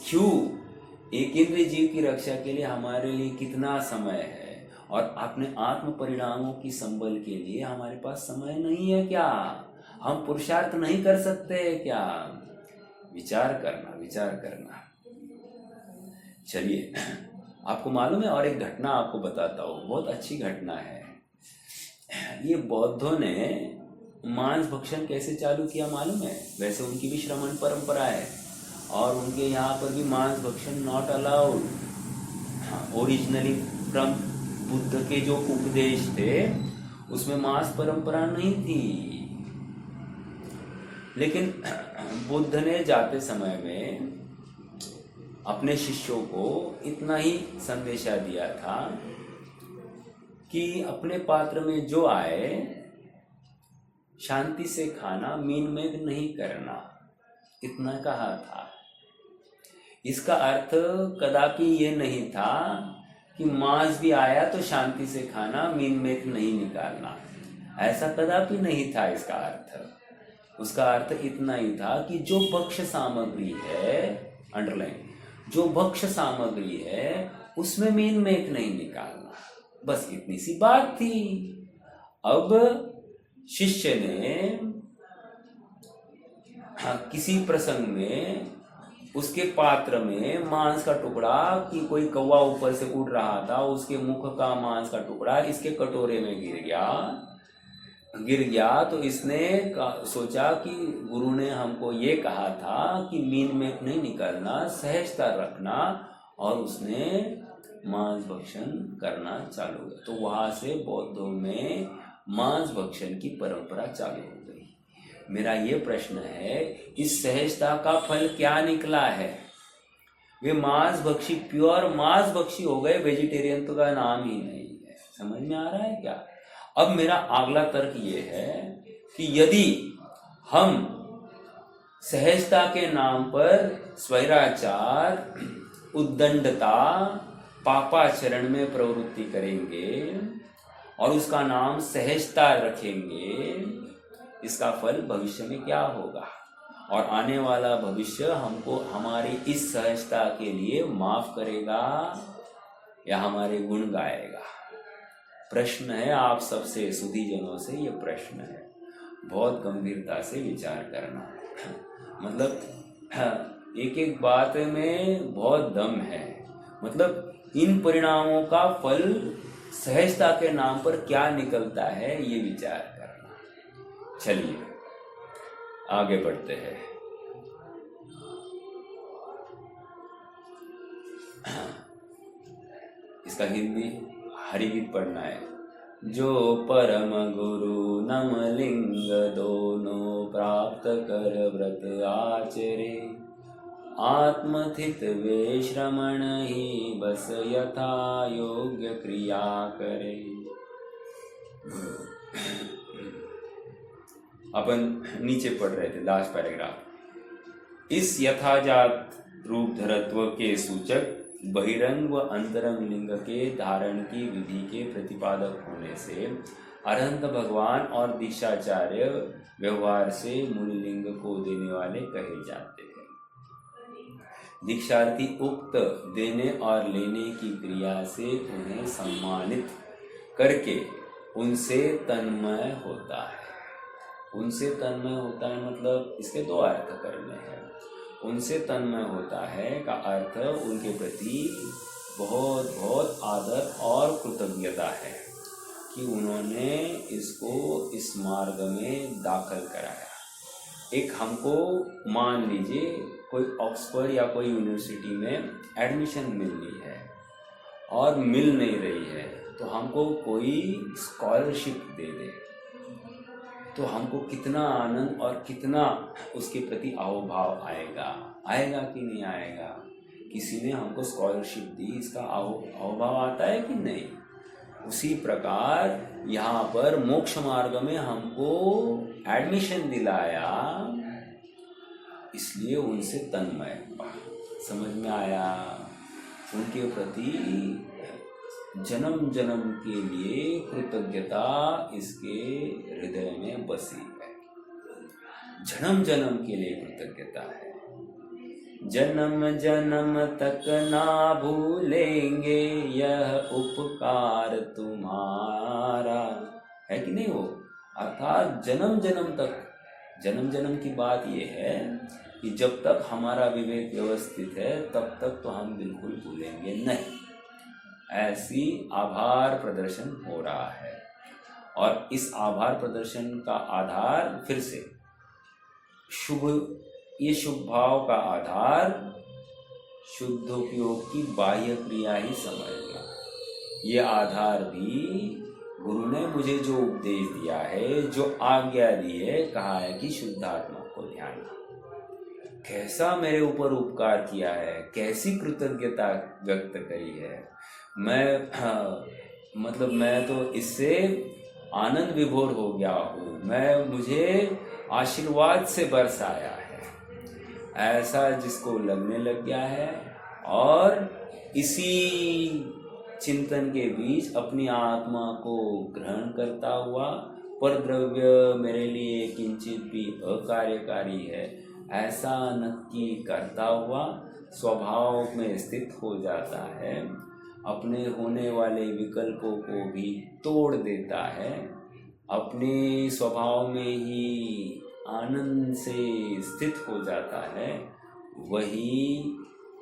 Speaker 1: क्यों, एकेंद्रीय जीव की रक्षा के लिए हमारे लिए कितना समय है, और अपने आत्म परिणामों की संबल के लिए हमारे पास समय नहीं है क्या? हम पुरुषार्थ नहीं कर सकते क्या? विचार करना। चलिए, आपको मालूम है, और एक घटना आपको बताता हूँ, बहुत अच्छी घटना है। ये बौद्धों ने मांस भक्षण कैसे चालू किया मालूम है? वैसे उनकी भी श्रमण परंपरा है और उनके यहाँ पर भी मांस भक्षण not allowed. Originally from Buddha के जो उपदेश थे उसमें मांस परंपरा नहीं थी, लेकिन बुद्ध ने जाते समय में अपने शिष्यों को इतना ही संदेशा दिया था कि अपने पात्र में जो आए शांति से खाना, मीन मेघ नहीं करना, इतना कहा था। इसका अर्थ कदापि ये नहीं था कि मांस भी आया तो शांति से खाना, मीन मेघ नहीं निकालना, ऐसा कदापि नहीं था इसका अर्थ। उसका अर्थ इतना ही था कि जो भक्ष्य सामग्री है, अंडरलाइन, जो भक्ष्य सामग्री है उसमें मीन मेघ नहीं निकालना, बस इतनी सी बात थी। अब शिष्य ने किसी प्रसंग में उसके पात्र में मांस का टुकड़ा, कि कोई कौवा ऊपर से उड़ रहा था, उसके मुख का मांस का टुकड़ा इसके कटोरे में गिर गया तो इसने सोचा कि गुरु ने हमको ये कहा था कि मीन मेघ नहीं निकालना, सहजता रखना, और उसने मांस भक्षण करना चालू किया। तो वहां से बौद्धों में मांस भक्षण की परंपरा चालू हो गई। मेरा ये प्रश्न है, इस सहजता का फल क्या निकला है? वे मांस भक्षी, प्योर मांस भक्षी हो गए, वेजिटेरियन तो का नाम ही नहीं है। समझ में आ रहा है क्या? अब मेरा अगला तर्क ये है कि यदि हम सहजता के नाम पर स्वैराचार, उद्दंडता, पापाचरण में प्रवृत्ति करेंगे और उसका नाम सहजता रखेंगे, इसका फल भविष्य में क्या होगा? और आने वाला भविष्य हमको हमारी इस सहजता के लिए माफ करेगा या हमारे गुण गाएगा? प्रश्न है आप सबसे, सुधीजनों से ये प्रश्न है, बहुत गंभीरता से विचार करना। मतलब एक एक बात में बहुत दम है। मतलब इन परिणामों का फल सहजता के नाम पर क्या निकलता है, ये विचार करना। चलिए आगे बढ़ते हैं। इसका हिंदी हरिगीत पढ़ना है। जो परम गुरु नम लिंग दोनों प्राप्त कर व्रत आचरे, आत्मथित वे श्रमण ही बस यथा योग्य क्रिया करे। अपन नीचे पढ़ रहे थे लास्ट पैराग्राफ। इस यथाजात रूप धरत्व के सूचक बहिरंग व अंतरंग लिंग के धारण की विधि के प्रतिपादक होने से अरहंत भगवान और दीक्षाचार्य व्यवहार से मूल लिंग को देने वाले कहे जाते हैं। दीक्षार्थी उक्त देने और लेने की क्रिया से उन्हें सम्मानित करके उनसे तन्मय होता है। उनसे तन्मय होता है मतलब इसके दो अर्थ करने हैं। उनसे तन्मय होता है का अर्थ उनके प्रति बहुत बहुत आदर और कृतज्ञता है कि उन्होंने इसको इस मार्ग में दाखिल कराया। एक हमको मान लीजिए कोई ऑक्सफोर्ड या कोई यूनिवर्सिटी में एडमिशन मिलनी है और मिल नहीं रही है, तो हमको कोई स्कॉलरशिप दे दे तो हमको कितना आनंद और कितना उसके प्रति अहोभाव आएगा कि नहीं आएगा। किसी ने हमको स्कॉलरशिप दी, इसका अहोभाव आता है कि नहीं। उसी प्रकार यहाँ पर मोक्ष मार्ग में हमको एडमिशन दिलाया, इसलिए उनसे तन्मय समझ में आया। उनके प्रति जन्म जन्म के लिए कृतज्ञता इसके हृदय में बसी है। जन्म जन्म के लिए कृतज्ञता है। जन्म जन्म तक ना भूलेंगे यह उपकार तुम्हारा, है कि नहीं। वो अर्थात जन्म जन्म तक, जन्म जन्म की बात यह है कि जब तक हमारा विवेक व्यवस्थित है तब तक तो हम बिल्कुल भूलेंगे नहीं। ऐसी आभार प्रदर्शन हो रहा है और इस आभार प्रदर्शन का आधार फिर से ये शुभ भाव का आधार शुद्धोपयोग की बाह्य क्रिया ही समझ लो। ये आधार भी गुरु ने मुझे जो उपदेश दिया है, जो आज्ञा दी है, कहा है कि शुद्धात्मा को ध्यान दो। कैसा मेरे ऊपर उपकार किया है, कैसी कृतज्ञता व्यक्त करी है। मैं तो इससे आनंद विभोर हो गया हूँ। मुझे आशीर्वाद से बरसाया है, ऐसा जिसको लगने लग गया है और इसी चिंतन के बीच अपनी आत्मा को ग्रहण करता हुआ पर द्रव्य मेरे लिए किंचित भी अकार्यकारी है, ऐसा नक्की करता हुआ स्वभाव में स्थित हो जाता है। अपने होने वाले विकल्पों को भी तोड़ देता है, अपने स्वभाव में ही आनंद से स्थित हो जाता है, वही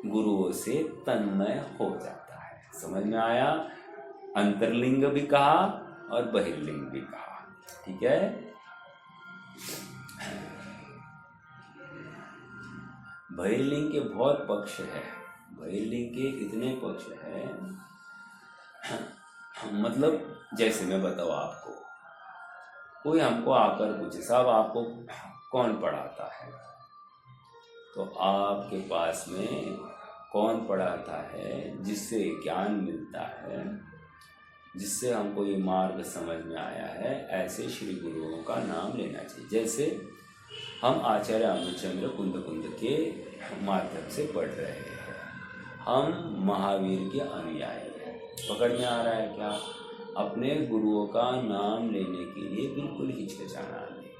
Speaker 1: गुरुओं से तन्मय हो जाता है। समझ में आया। अंतर्लिंग भी कहा और बहिर्लिंग भी कहा, ठीक है। बहिर्लिंग के बहुत पक्ष है, बहिर्लिंग के इतने पक्ष है, मतलब जैसे मैं बताऊँ आपको, कोई हमको आकर पूछे साहब आपको कौन पढ़ाता है, तो आपके पास में कौन पढ़ाता है जिससे ज्ञान मिलता है, जिससे हमको ये मार्ग समझ में आया है, ऐसे श्री गुरुओं का नाम लेना चाहिए। जैसे हम आचार्य अमृतचंद्र कुंद के माध्यम से पढ़ रहे हैं, हम महावीर के अनुयायी हैं। पकड़ में आ रहा है क्या। अपने गुरुओं का नाम लेने के लिए बिल्कुल हिचकिचाना नहीं,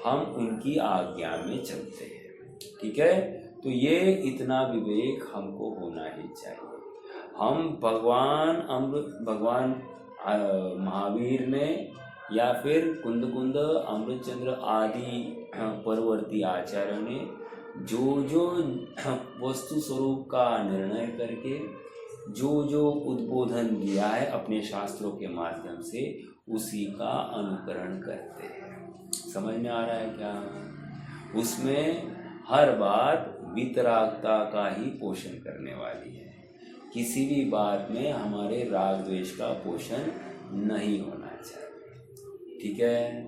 Speaker 1: हम उनकी आज्ञा में चलते हैं, ठीक है। तो ये इतना विवेक हमको होना ही चाहिए। हम भगवान महावीर ने या फिर कुंद अमृतचंद्र आदि परवर्ती आचार्यों ने जो वस्तु स्वरूप का निर्णय करके जो उद्बोधन दिया है अपने शास्त्रों के माध्यम से, उसी का अनुकरण करते हैं। समझ में आ रहा है क्या। उसमें हर बात वितरागता का ही पोषण करने वाली है, किसी भी बात में हमारे राग द्वेष का पोषण नहीं होना चाहिए, ठीक है।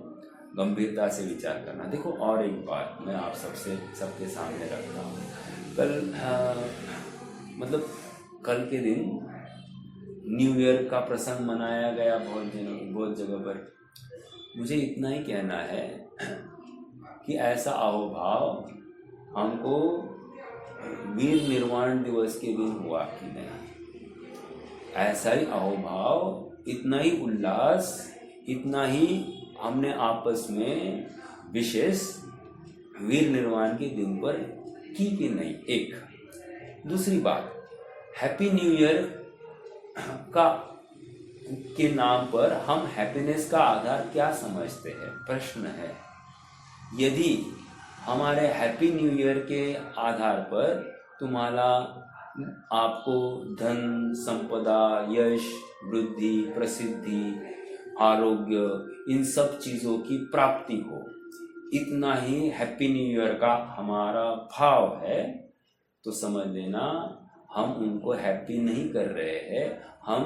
Speaker 1: गंभीरता से विचार करना। देखो और एक बात मैं आप सबके सामने रखता हूँ। कल के दिन न्यू ईयर का प्रसंग मनाया गया बहुत जगह पर। मुझे इतना ही कहना है कि ऐसा अहोभाव हमको वीर निर्वाण दिवस के दिन हुआ कि नहीं। ऐसा ही अहोभाव, इतना ही उल्लास, इतना ही हमने आपस में विशेष वीर निर्वाण के दिन पर की कि नहीं। एक दूसरी बात, हैप्पी न्यू ईयर का के नाम पर हम हैप्पीनेस का आधार क्या समझते हैं? प्रश्न है। यदि हमारे हैप्पी न्यू ईयर के आधार पर तुम्हारा आपको धन, संपदा, यश, वृद्धि, प्रसिद्धि, आरोग्य, इन सब चीज़ों की प्राप्ति हो, इतना ही हैप्पी न्यू ईयर का हमारा भाव है, तो समझ लेना हम उनको हैप्पी नहीं कर रहे हैं, हम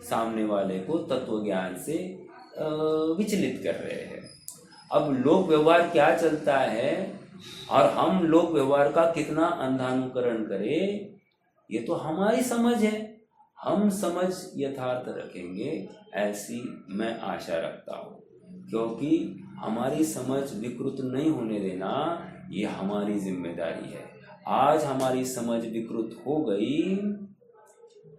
Speaker 1: सामने वाले को तत्व ज्ञान से विचलित कर रहे हैं। अब लोक व्यवहार क्या चलता है और हम लोक व्यवहार का कितना अंधानुकरण करें, ये तो हमारी समझ है। हम समझ यथार्थ रखेंगे ऐसी मैं आशा रखता हूँ, क्योंकि हमारी समझ विकृत नहीं होने देना ये हमारी जिम्मेदारी है। आज हमारी समझ विकृत हो गई,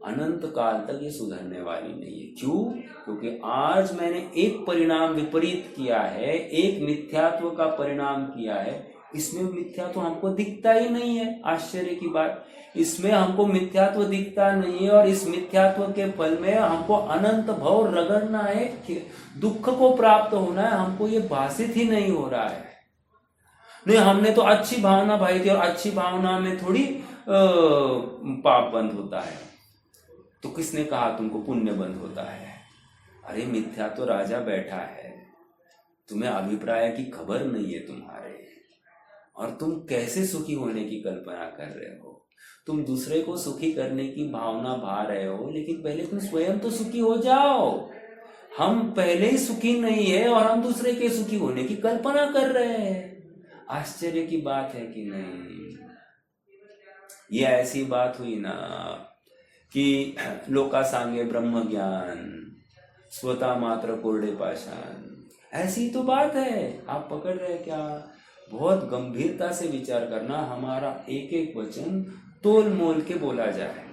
Speaker 1: अनंत काल तक ये सुधरने वाली नहीं है। क्यों? क्योंकि आज मैंने एक परिणाम विपरीत किया है, एक मिथ्यात्व का परिणाम किया है। इसमें मिथ्यात्व हमको दिखता ही नहीं है। आश्चर्य की बात, इसमें हमको मिथ्यात्व दिखता नहीं है, और इस मिथ्यात्व के फल में हमको अनंत भव रगड़ना है, दुख को प्राप्त होना है, हमको ये भाषित ही नहीं हो रहा है। नहीं, हमने तो अच्छी भावना भाई थी, और अच्छी भावना में थोड़ी पाप बंद होता है। तो किसने कहा तुमको पुण्य बंद होता है? अरे मिथ्या तो राजा बैठा है, तुम्हें अभिप्राय की खबर नहीं है तुम्हारे, और तुम कैसे सुखी होने की कल्पना कर रहे हो। तुम दूसरे को सुखी करने की भावना भा रहे हो, लेकिन पहले तुम स्वयं तो सुखी हो जाओ। हम पहले ही सुखी नहीं है और हम दूसरे के सुखी होने की कल्पना कर रहे हैं। आश्चर्य की बात है कि नहीं? ये ऐसी बात हुई ना कि लोका सांगे ब्रह्म ज्ञान, स्वता मात्र कोरडे पाषाण, ऐसी तो बात है। आप पकड़ रहे क्या? बहुत गंभीरता से विचार करना, हमारा एक एक वचन तोल मोल के बोला जाए।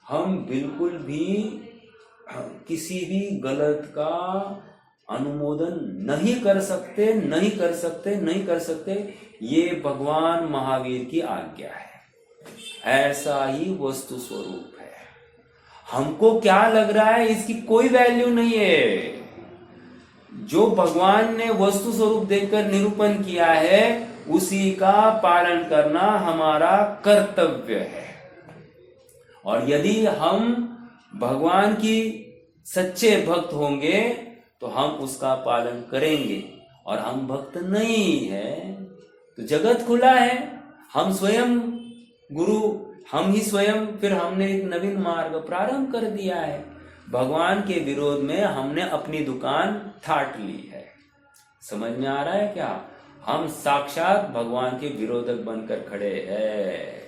Speaker 1: हम बिल्कुल भी किसी भी गलत का अनुमोदन नहीं कर सकते, नहीं कर सकते, नहीं कर सकते। ये भगवान महावीर की आज्ञा है, ऐसा ही वस्तु स्वरूप है। हमको क्या लग रहा है इसकी कोई वैल्यू नहीं है। जो भगवान ने वस्तु स्वरूप देखकर निरूपण किया है, उसी का पालन करना हमारा कर्तव्य है। और यदि हम भगवान की सच्चे भक्त होंगे तो हम उसका पालन करेंगे, और हम भक्त नहीं है तो जगत खुला है। हम स्वयं गुरु, हम ही स्वयं, फिर हमने एक नवीन मार्ग प्रारंभ कर दिया है। भगवान के विरोध में हमने अपनी दुकान ठाट ली है। समझ में आ रहा है क्या? हम साक्षात भगवान के विरोधक बनकर खड़े हैं,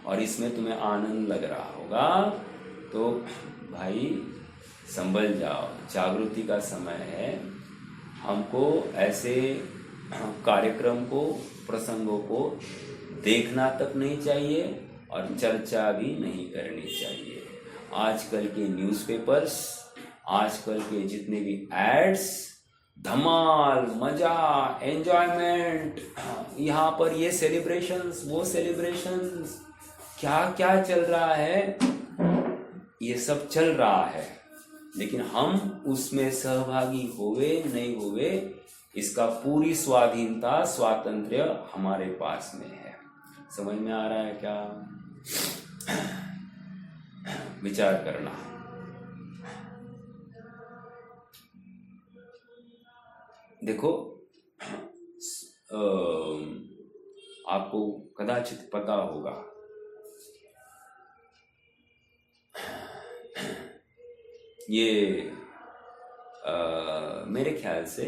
Speaker 1: और इसमें तुम्हें आनंद लग रहा होगा। तो भाई संभल जाओ, जागृति का समय है। हमको ऐसे कार्यक्रम को, प्रसंगों को देखना तक नहीं चाहिए और चर्चा भी नहीं करनी चाहिए। आजकल के न्यूज़पेपर्स, आजकल के जितने भी एड्स, धमाल, मजा, एंजॉयमेंट, यहाँ पर ये सेलिब्रेशंस, वो सेलिब्रेशंस, क्या क्या चल रहा है, ये सब चल रहा है। लेकिन हम उसमें सहभागी होवे नहीं होवे, इसका पूरी स्वाधीनता, स्वातंत्र्य हमारे पास में है। समझ में आ रहा है क्या? विचार करना। देखो, आपको कदाचित पता होगा, ये मेरे ख्याल से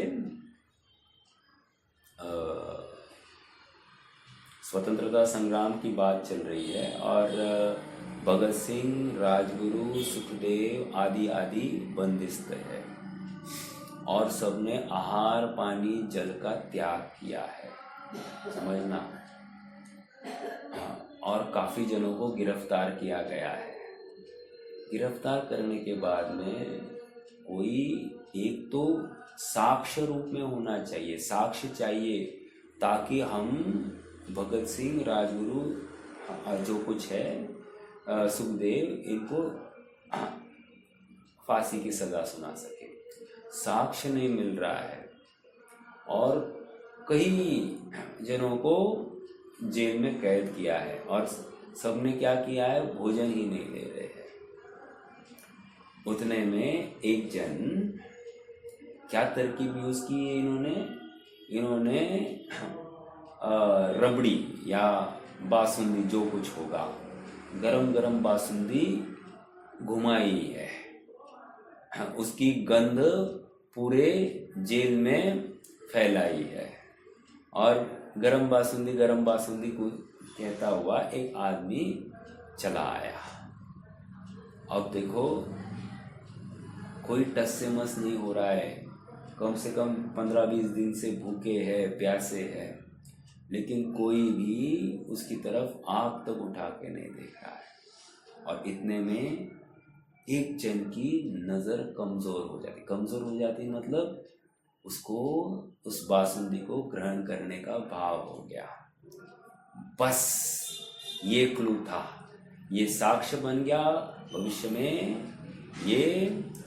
Speaker 1: स्वतंत्रता संग्राम की बात चल रही है, और भगत सिंह, राजगुरु, सुखदेव आदि आदि बंदिस्त है, और सबने आहार, पानी, जल का त्याग किया है। समझना। और काफ़ी जनों को गिरफ्तार किया गया है। गिरफ्तार करने के बाद में कोई एक तो साक्ष्य रूप में होना चाहिए, साक्ष्य चाहिए, ताकि हम भगत सिंह, राजगुरु, जो कुछ है, सुखदेव, इनको फांसी की सजा सुना सके। साक्ष्य नहीं मिल रहा है और कई जनों को जेल में कैद किया है और सबने क्या किया है, भोजन ही नहीं ले रहे हैं। उतने में एक जन, क्या तरकीब यूज की है इन्होंने रबड़ी या बासुंदी जो कुछ होगा, गरम गरम बासुंदी घुमाई है, उसकी गंध पूरे जेल में फैलाई है और गरम बासुंदी को कहता हुआ एक आदमी चला आया। अब देखो कोई टस से मस नहीं हो रहा है, कम से कम 15-20 दिन से भूखे है, प्यासे है, लेकिन कोई भी उसकी तरफ आँख तक उठा के नहीं देख रहा है। और इतने में एक जन की नज़र कमज़ोर हो जाती मतलब उसको उस बासुंदी को ग्रहण करने का भाव हो गया। बस ये क्लू था, ये साक्ष्य बन गया, भविष्य में ये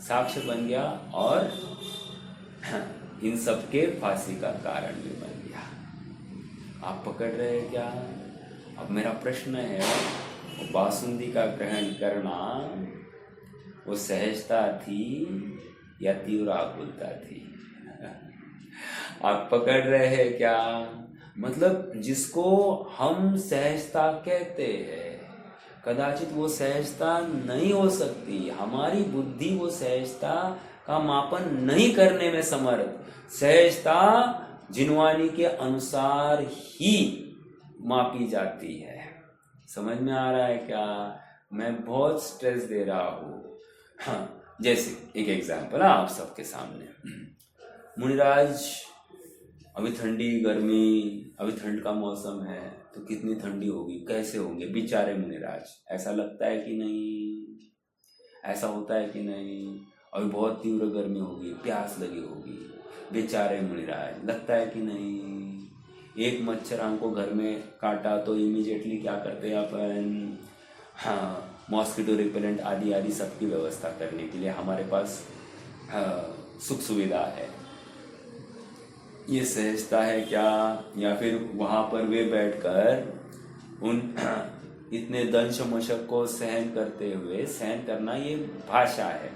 Speaker 1: साक्ष्य बन गया और इन सब के फांसी का कारण भी बन गया। आप पकड़ रहे हैं क्या? अब मेरा प्रश्न है, बासुंदी का ग्रहण करना वो सहजता थी या तीव्र आकुलता थी? आप पकड़ रहे हैं क्या? मतलब जिसको हम सहजता कहते हैं, कदाचित वो सहजता नहीं हो सकती। हमारी बुद्धि वो सहजता का मापन नहीं करने में समर्थ। सहजता जिनवानी के अनुसार ही मापी जाती है। समझ में आ रहा है क्या? मैं बहुत स्ट्रेस दे रहा हूँ। हाँ, जैसे एक एग्जाम्पल आप सबके सामने, मुनिराज अभी ठंडी गर्मी, अभी ठंड का मौसम है तो कितनी ठंडी होगी, कैसे होंगे बेचारे मुनिराज, ऐसा लगता है कि नहीं? ऐसा होता है कि नहीं? अभी बहुत तीव्र गर्मी होगी, प्यास लगी होगी, बेचारे मुनिराज, लगता है कि नहीं? एक मच्छर हमको घर में काटा तो इमीडिएटली क्या करते हैं अपन? हाँ, मॉस्किटो रिपेलेंट आदि आदि सबकी व्यवस्था करने के लिए हमारे पास सुख सुविधा है। ये सहजता है क्या? या फिर वहाँ पर वे बैठकर उन इतने दंश मशक को सहन करते हुए, सहन करना ये भाषा है,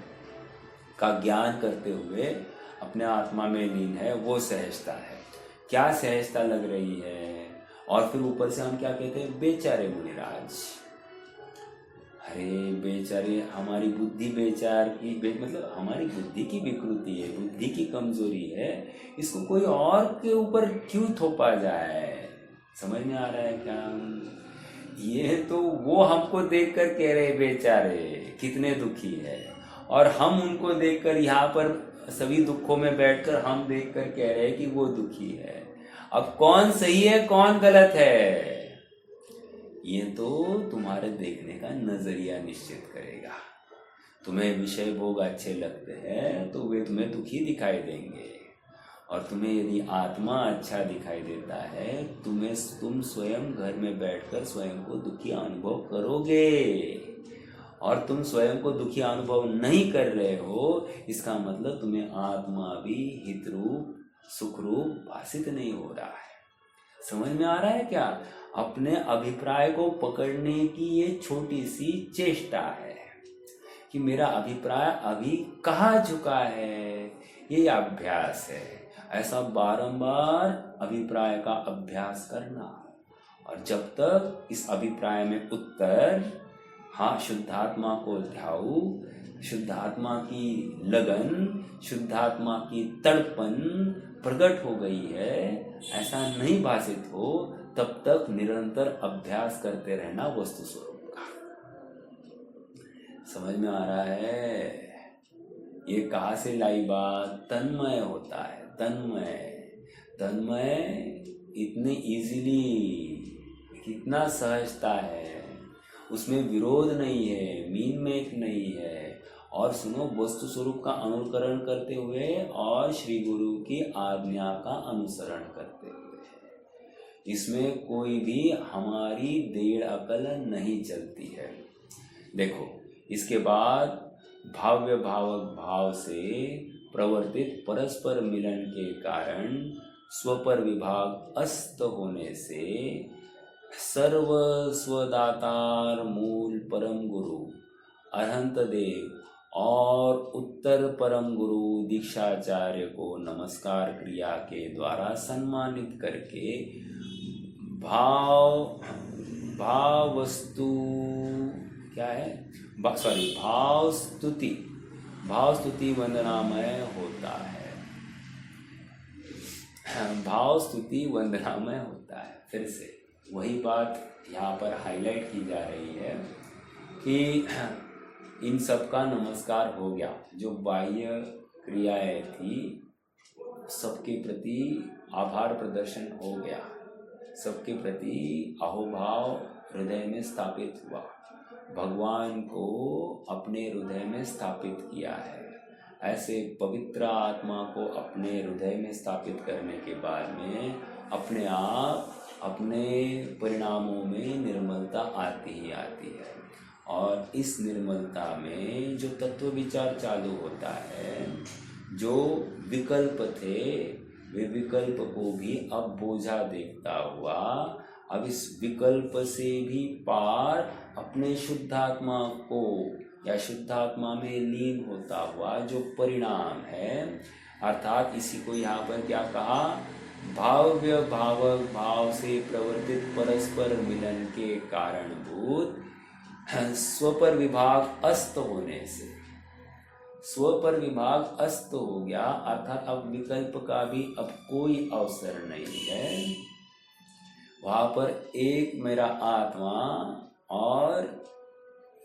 Speaker 1: का ज्ञान करते हुए अपने आत्मा में लीन है, वो सहजता है। क्या सहजता लग रही है? और फिर ऊपर से हम क्या कहते हैं? बेचारे मुनिराज। अरे बेचारे, हमारी बुद्धि बेचार की मतलब हमारी बुद्धि की विकृति है, बुद्धि की कमजोरी है, इसको कोई और के ऊपर क्यों थोपा जाए? समझ में आ रहा है क्या? ये तो वो हमको देखकर कह रहे बेचारे कितने दुखी है, और हम उनको देखकर यहाँ पर सभी दुखों में बैठकर हम देखकर कह रहे हैं कि वो दुखी है। अब कौन सही है कौन गलत है, ये तो तुम्हारे देखने का नजरिया निश्चित करेगा। तुम्हें विषय भोग अच्छे लगते हैं तो वे तुम्हें दुखी दिखाई देंगे, और तुम्हें यदि आत्मा अच्छा दिखाई देता है तुम स्वयं घर में बैठकर स्वयं को दुखी अनुभव करोगे। और तुम स्वयं को दुखी अनुभव नहीं कर रहे हो, इसका मतलब तुम्हें आत्मा भी हितरूप सुखरूप भाषित नहीं हो रहा है। समझ में आ रहा है क्या? अपने अभिप्राय को पकड़ने की ये छोटी सी चेष्टा है कि मेरा अभिप्राय अभी कहाँ झुका है, ये अभ्यास है। ऐसा बारंबार अभिप्राय का अभ्यास करना, और जब तक इस अभिप्राय में उत्तर, हाँ शुद्धात्मा को ध्याऊ, शुद्धात्मा की लगन, शुद्धात्मा की तड़पन प्रकट हो गई है, ऐसा नहीं भाषित हो, तब तक निरंतर अभ्यास करते रहना वस्तु स्वरूप का। समझ में आ रहा है? ये कहाँ से लाई बात? तन्मय होता है, तन्मय इतने इजीली, कितना सहजता है, उसमें विरोध नहीं है, मीन मेक नहीं है। और सुनो, वस्तु स्वरूप का अनुकरण करते हुए और श्री गुरु की आज्ञा का अनुसरण करते हुए, इसमें कोई भी हमारी देड़ अकल नहीं चलती है। देखो, इसके बाद भाव्य भावक भाव से प्रवर्तित परस्पर मिलन के कारण स्वपर विभाग अस्त होने से सर्व स्वदातार मूल परम गुरु अरहंत देव और उत्तर परम गुरु दीक्षाचार्य को नमस्कार क्रिया के द्वारा सम्मानित करके भाव वस्तु क्या है भाव स्तुति वंदनामय होता है। भाव स्तुति वंदनामय होता है। फिर से वही बात यहाँ पर हाईलाइट की जा रही है कि इन सब का नमस्कार हो गया। जो बाह्य क्रियाएं थी सबके प्रति आभार प्रदर्शन हो गया, सबके प्रति अहोभाव हृदय में स्थापित हुआ, भगवान को अपने हृदय में स्थापित किया है। ऐसे पवित्र आत्मा को अपने हृदय में स्थापित करने के बाद में अपने आप अपने परिणामों में निर्मलता आती ही आती है। और इस निर्मलता में जो तत्व विचार चालू होता है, जो विकल्प थे वे विकल्प को भी अब बोझा देखता हुआ अब इस विकल्प से भी पार अपने शुद्धात्मा को या शुद्धात्मा में लीन होता हुआ जो परिणाम है, अर्थात इसी को यहाँ पर क्या कहा, भाव्य भावक भाव से प्रवर्तित परस्पर मिलन के कारणभूत स्वपर विभाग अस्त होने से, स्वपर विभाग अस्त हो गया, अर्थात अब विकल्प का भी अब कोई अवसर नहीं है। वहां पर एक मेरा आत्मा और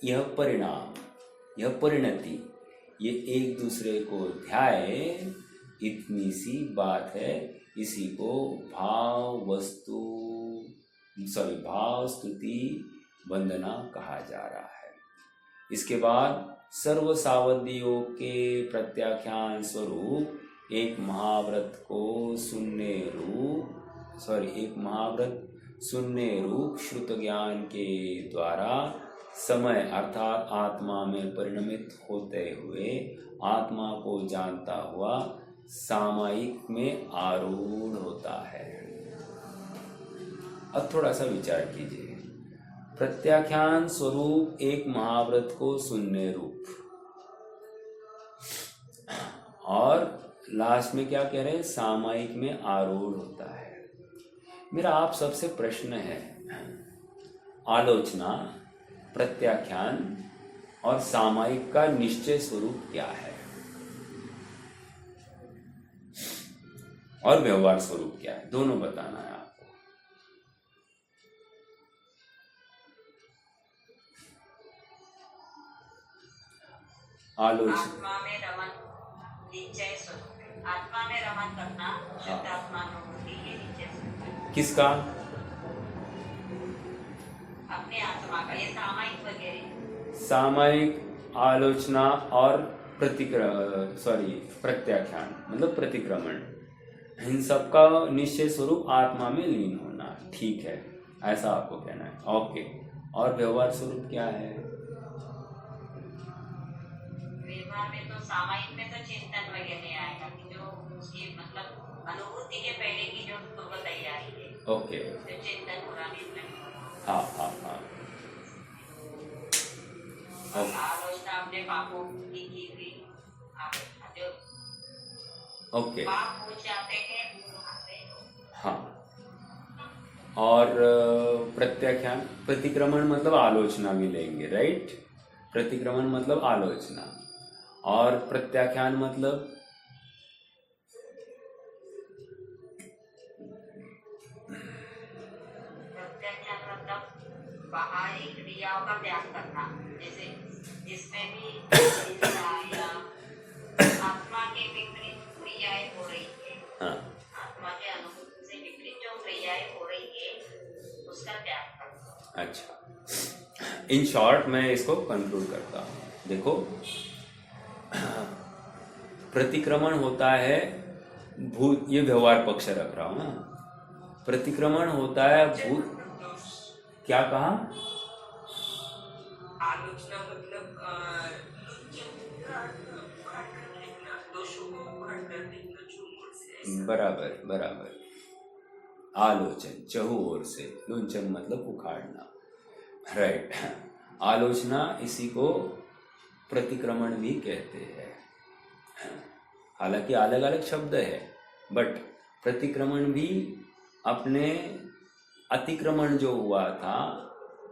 Speaker 1: यह परिणाम, यह परिणति, ये एक दूसरे को ध्याए, इतनी सी बात है। इसी को भाव स्तुति वंदना कहा जा रहा है। इसके बाद सर्व सावधि योग के प्रत्याख्यान स्वरूप एक महाव्रत सुनने रूप श्रुत ज्ञान के द्वारा समय अर्थात आत्मा में परिणमित होते हुए आत्मा को जानता हुआ सामायिक में आरूढ़ होता है। अब थोड़ा सा विचार कीजिए। प्रत्याख्यान स्वरूप एक महाव्रत को सुनने रूप, और लास्ट में क्या कह रहे हैं, सामायिक में आरूढ़ होता है। मेरा आप सबसे प्रश्न है, आलोचना, प्रत्याख्यान और सामायिक का निश्चय स्वरूप क्या है और व्यवहार स्वरूप क्या है, दोनों बताना है आपको। आलोचना
Speaker 2: आत्मा में रमन निश्चय स्वरूप, आत्मा में रमन करना शुद्ध आत्मानुभूति के निश्चय स्वरूप।
Speaker 1: किसका?
Speaker 2: अपने आत्मा का। ये सामायिक वगैरह,
Speaker 1: सामायिक, आलोचना और प्रत्याख्यान मतलब प्रतिक्रमण, इन सब का निश्चय स्वरूप आत्मा में लीन होना। ठीक है, ऐसा आपको कहना है। ओके, और व्यवहार स्वरूप क्या है?
Speaker 2: व्यवहार में तो सामायिक में तो चिंतन वगैरह आएगा कि जो उसकी मतलब अनुभूति के पहले की जो पूर्व तैयारी है।
Speaker 1: ओके,
Speaker 2: तो चिंतन पूरा निर्णय।
Speaker 1: हाँ।
Speaker 2: आलोचना अपने पापों की हुई जो
Speaker 1: ओके,
Speaker 2: पाप हो जाते हैं।
Speaker 1: हाँ। और प्रत्याख्यान, प्रतिक्रमण मतलब आलोचना भी लेंगे, राइट। प्रतिक्रमण मतलब आलोचना, और प्रत्याख्यान मतलब
Speaker 2: बाहरी क्रियाओं का त्याग करना, जैसे जिसमें भी आत्मा के विपरीत क्रियाएं हो रही है,
Speaker 1: हाँ,
Speaker 2: आत्मा के अनुभूति से विपरीत जो क्रियाएं हो रही है उसका त्याग करना।
Speaker 1: अच्छा, इन शॉर्ट मैं इसको कंक्लूड करता हूँ। देखो, प्रतिक्रमण होता है भूत, ये व्यवहार पक्ष रख रहा हूँ ना। प्रतिक्रमण होता है भूत, क्या कहा?
Speaker 2: आलोचना मतलब
Speaker 1: बराबर बराबर। आलोचन चहु ओर से, लुंचन मतलब उखाड़ना, राइट। आलोचना इसी को प्रतिक्रमण भी कहते हैं। हालांकि अलग अलग शब्द है, बट प्रतिक्रमण भी अपने अतिक्रमण जो हुआ था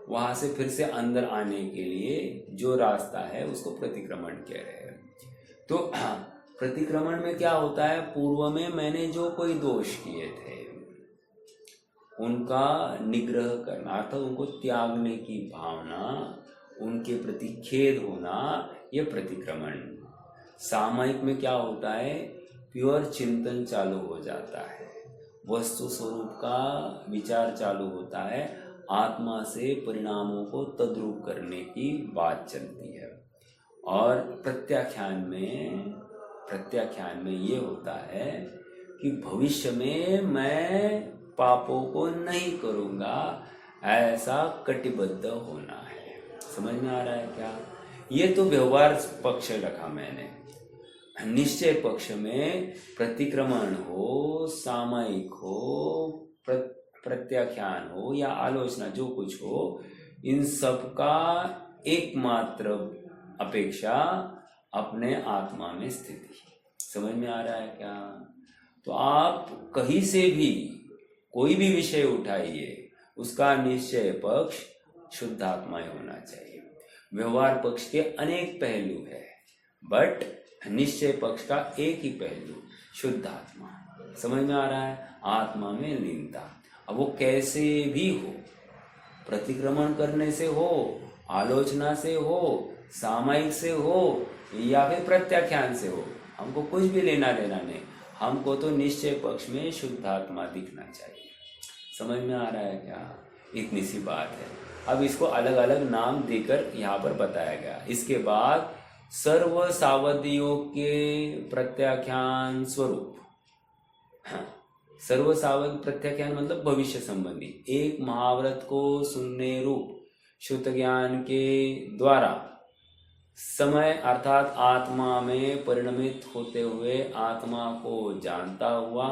Speaker 1: वहां से फिर से अंदर आने के लिए जो रास्ता है उसको प्रतिक्रमण कह रहे हैं। तो प्रतिक्रमण में क्या होता है, पूर्व में मैंने जो कोई दोष किए थे उनका निग्रह करना, अर्थात उनको त्यागने की भावना, उनके प्रति खेद होना, यह प्रतिक्रमण। सामायिक में क्या होता है, प्योर चिंतन चालू हो जाता है, वस्तु स्वरूप का विचार चालू होता है, आत्मा से परिणामों को तद्रूप करने की बात चलती है। और प्रत्याख्यान में ये होता है कि भविष्य में मैं पापों को नहीं करूँगा, ऐसा कटिबद्ध होना है। समझ में आ रहा है क्या? ये तो व्यवहार पक्ष रखा मैंने। निश्चय पक्ष में प्रतिक्रमण हो, सामायिक हो, प्रत्याख्यान हो या आलोचना, जो कुछ हो, इन सब का एकमात्र अपेक्षा अपने आत्मा में स्थिति। समझ में आ रहा है क्या? तो आप कहीं से भी कोई भी विषय उठाइए, उसका निश्चय पक्ष शुद्धात्मा होना चाहिए। व्यवहार पक्ष के अनेक पहलू है, बट निश्चय पक्ष का एक ही पहलू, शुद्धात्मा। समझ में आ रहा है? आत्मा में लीनता। अब वो कैसे भी हो, प्रतिक्रमण करने से हो, आलोचना से हो, सामायिक से हो या फिर प्रत्याख्यान से हो, हमको कुछ भी लेना देना नहीं, हमको तो निश्चय पक्ष में शुद्धात्मा दिखना चाहिए। समझ में आ रहा है क्या? इतनी सी बात है। अब इसको अलग अलग नाम देकर यहाँ पर बताया गया। इसके बाद सर्व सावध्य योग के प्रत्याख्यान स्वरूप। सर्व सावध प्रत्याख्यान मतलब भविष्य संबंधी, एक महाव्रत को सुनने रूप शुद्ध ज्ञान के द्वारा समय अर्थात आत्मा में परिणमित होते हुए आत्मा को जानता हुआ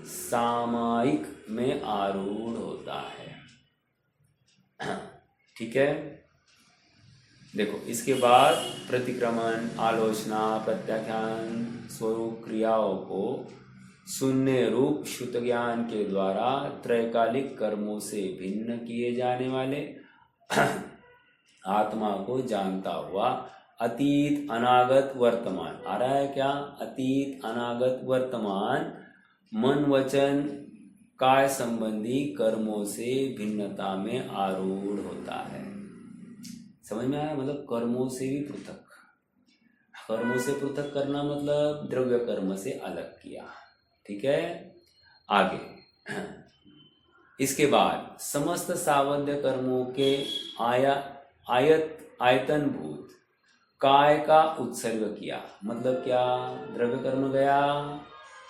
Speaker 1: सामायिक में आरूढ़ होता है। ठीक है, देखो इसके बाद प्रतिक्रमण, आलोचना, प्रत्याख्यान स्वरूप क्रियाओं को शून्य रूप शुद्ध ज्ञान के द्वारा त्रैकालिक कर्मों से भिन्न किए जाने वाले आत्मा को जानता हुआ अतीत अनागत वर्तमान, आ रहा है क्या? अतीत अनागत वर्तमान मन वचन काय संबंधी कर्मों से भिन्नता में आरूढ़ होता है। समझ में आया? मतलब कर्मों से भी पृथक। कर्मों से पृथक करना मतलब द्रव्य कर्म से अलग किया। ठीक है, आगे इसके बाद समस्त सावध्य कर्मों के आयतनभूत काय का उत्सर्ग किया। मतलब क्या? द्रव्य कर्म गया,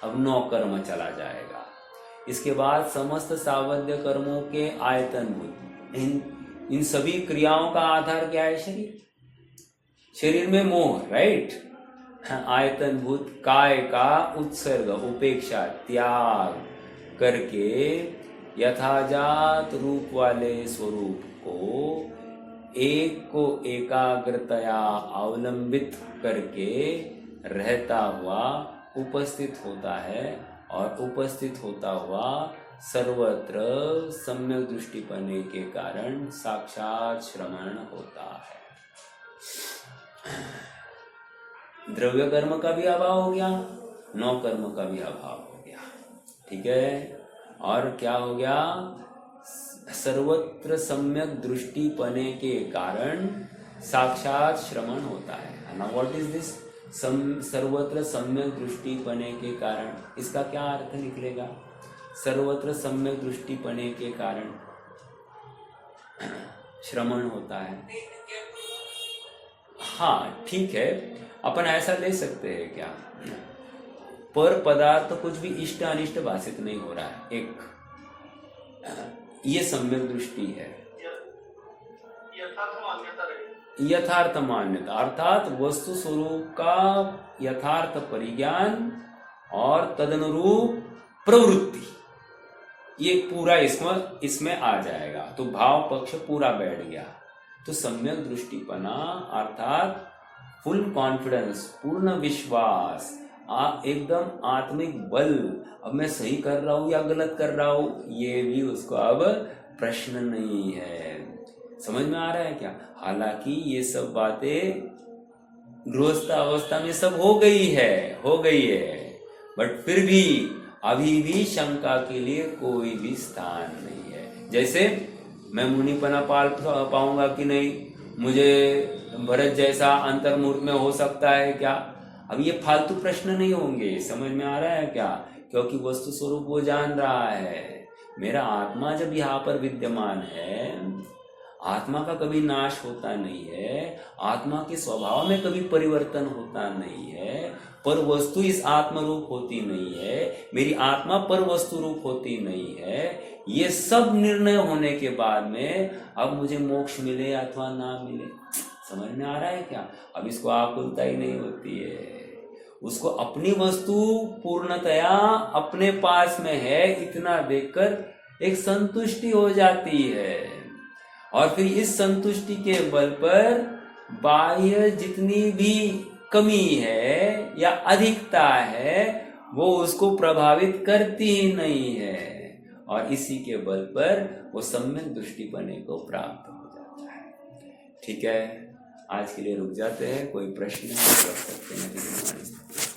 Speaker 1: अब नौ कर्म चला जाएगा। इसके बाद समस्त सावध्य कर्मों के आयतनभूत, इन सभी क्रियाओं का आधार क्या है? शरीर में मोह, राइट। आयतनभूत काय का उत्सर्ग, उपेक्षा, त्याग करके यथाजात रूप वाले स्वरूप को एकाग्रतया अवलंबित करके रहता हुआ उपस्थित होता है, और उपस्थित होता हुआ सर्वत्र सम्यक दृष्टि पाने के कारण साक्षात श्रवण होता है। द्रव्य कर्म का भी अभाव हो गया, नौ कर्म का भी अभाव हो गया। ठीक है, और क्या हो गया? सर्वत्र सम्यक दृष्टि पाने के कारण साक्षात श्रवण होता है। नाउ व्हाट इज दिस सर्वत्र सम्यक दृष्टि पाने के कारण? इसका क्या अर्थ निकलेगा? सर्वत्र सम्यक दृष्टि पाने के कारण श्रवण होता है। हाँ ठीक है, अपन ऐसा ले सकते हैं क्या? पर पदार्थ कुछ भी इष्ट अनिष्ट भाषित नहीं हो रहा है, एक ये सम्यक दृष्टि है। यथार्थ मान्यता अर्थात वस्तु स्वरूप का यथार्थ परिज्ञान और तदनुरूप प्रवृत्ति, ये पूरा इसमें आ जाएगा। तो भाव पक्ष पूरा बैठ गया। तो सम्यक दृष्टिपना अर्थात फुल कॉन्फिडेंस, पूर्ण विश्वास, एकदम आत्मिक बल, अब मैं सही कर रहा हूं या गलत कर रहा हूं ये भी उसको अब प्रश्न नहीं है। समझ में आ रहा है क्या? हालांकि ये सब बातें गृहस्थ अवस्था में सब हो गई है, बट फिर भी अभी भी शंका के लिए कोई भी स्थान नहीं है। जैसे मैं मुनिपना पाल पाऊंगा कि नहीं, मुझे भरत जैसा अंतर्मूर्त में हो सकता है क्या, अब ये फालतू प्रश्न नहीं होंगे। समझ में आ रहा है क्या? क्योंकि वस्तु स्वरूप वो जान रहा है, मेरा आत्मा जब यहाँ पर विद्यमान है, आत्मा का कभी नाश होता नहीं है, आत्मा के स्वभाव में कभी परिवर्तन होता नहीं है, पर वस्तु इस आत्म रूप होती नहीं है, मेरी आत्मा पर वस्तु रूप होती नहीं है। ये सब निर्णय होने के बाद में अब मुझे मोक्ष मिले अथवा ना मिले, समझ में आ रहा है क्या? अब इसको आकुलता ही नहीं होती है, उसको अपनी वस्तु पूर्णतया अपने पास में है इतना देखकर एक संतुष्टि हो जाती है। और फिर इस संतुष्टि के बल पर बाह्य जितनी भी कमी है या अधिकता है वो उसको प्रभावित करती ही नहीं है, और इसी के बल पर वो सम्यक दृष्टिपने को प्राप्त हो जाता है। ठीक है, आज के लिए रुक जाते हैं। कोई प्रश्न कर सकते हैं?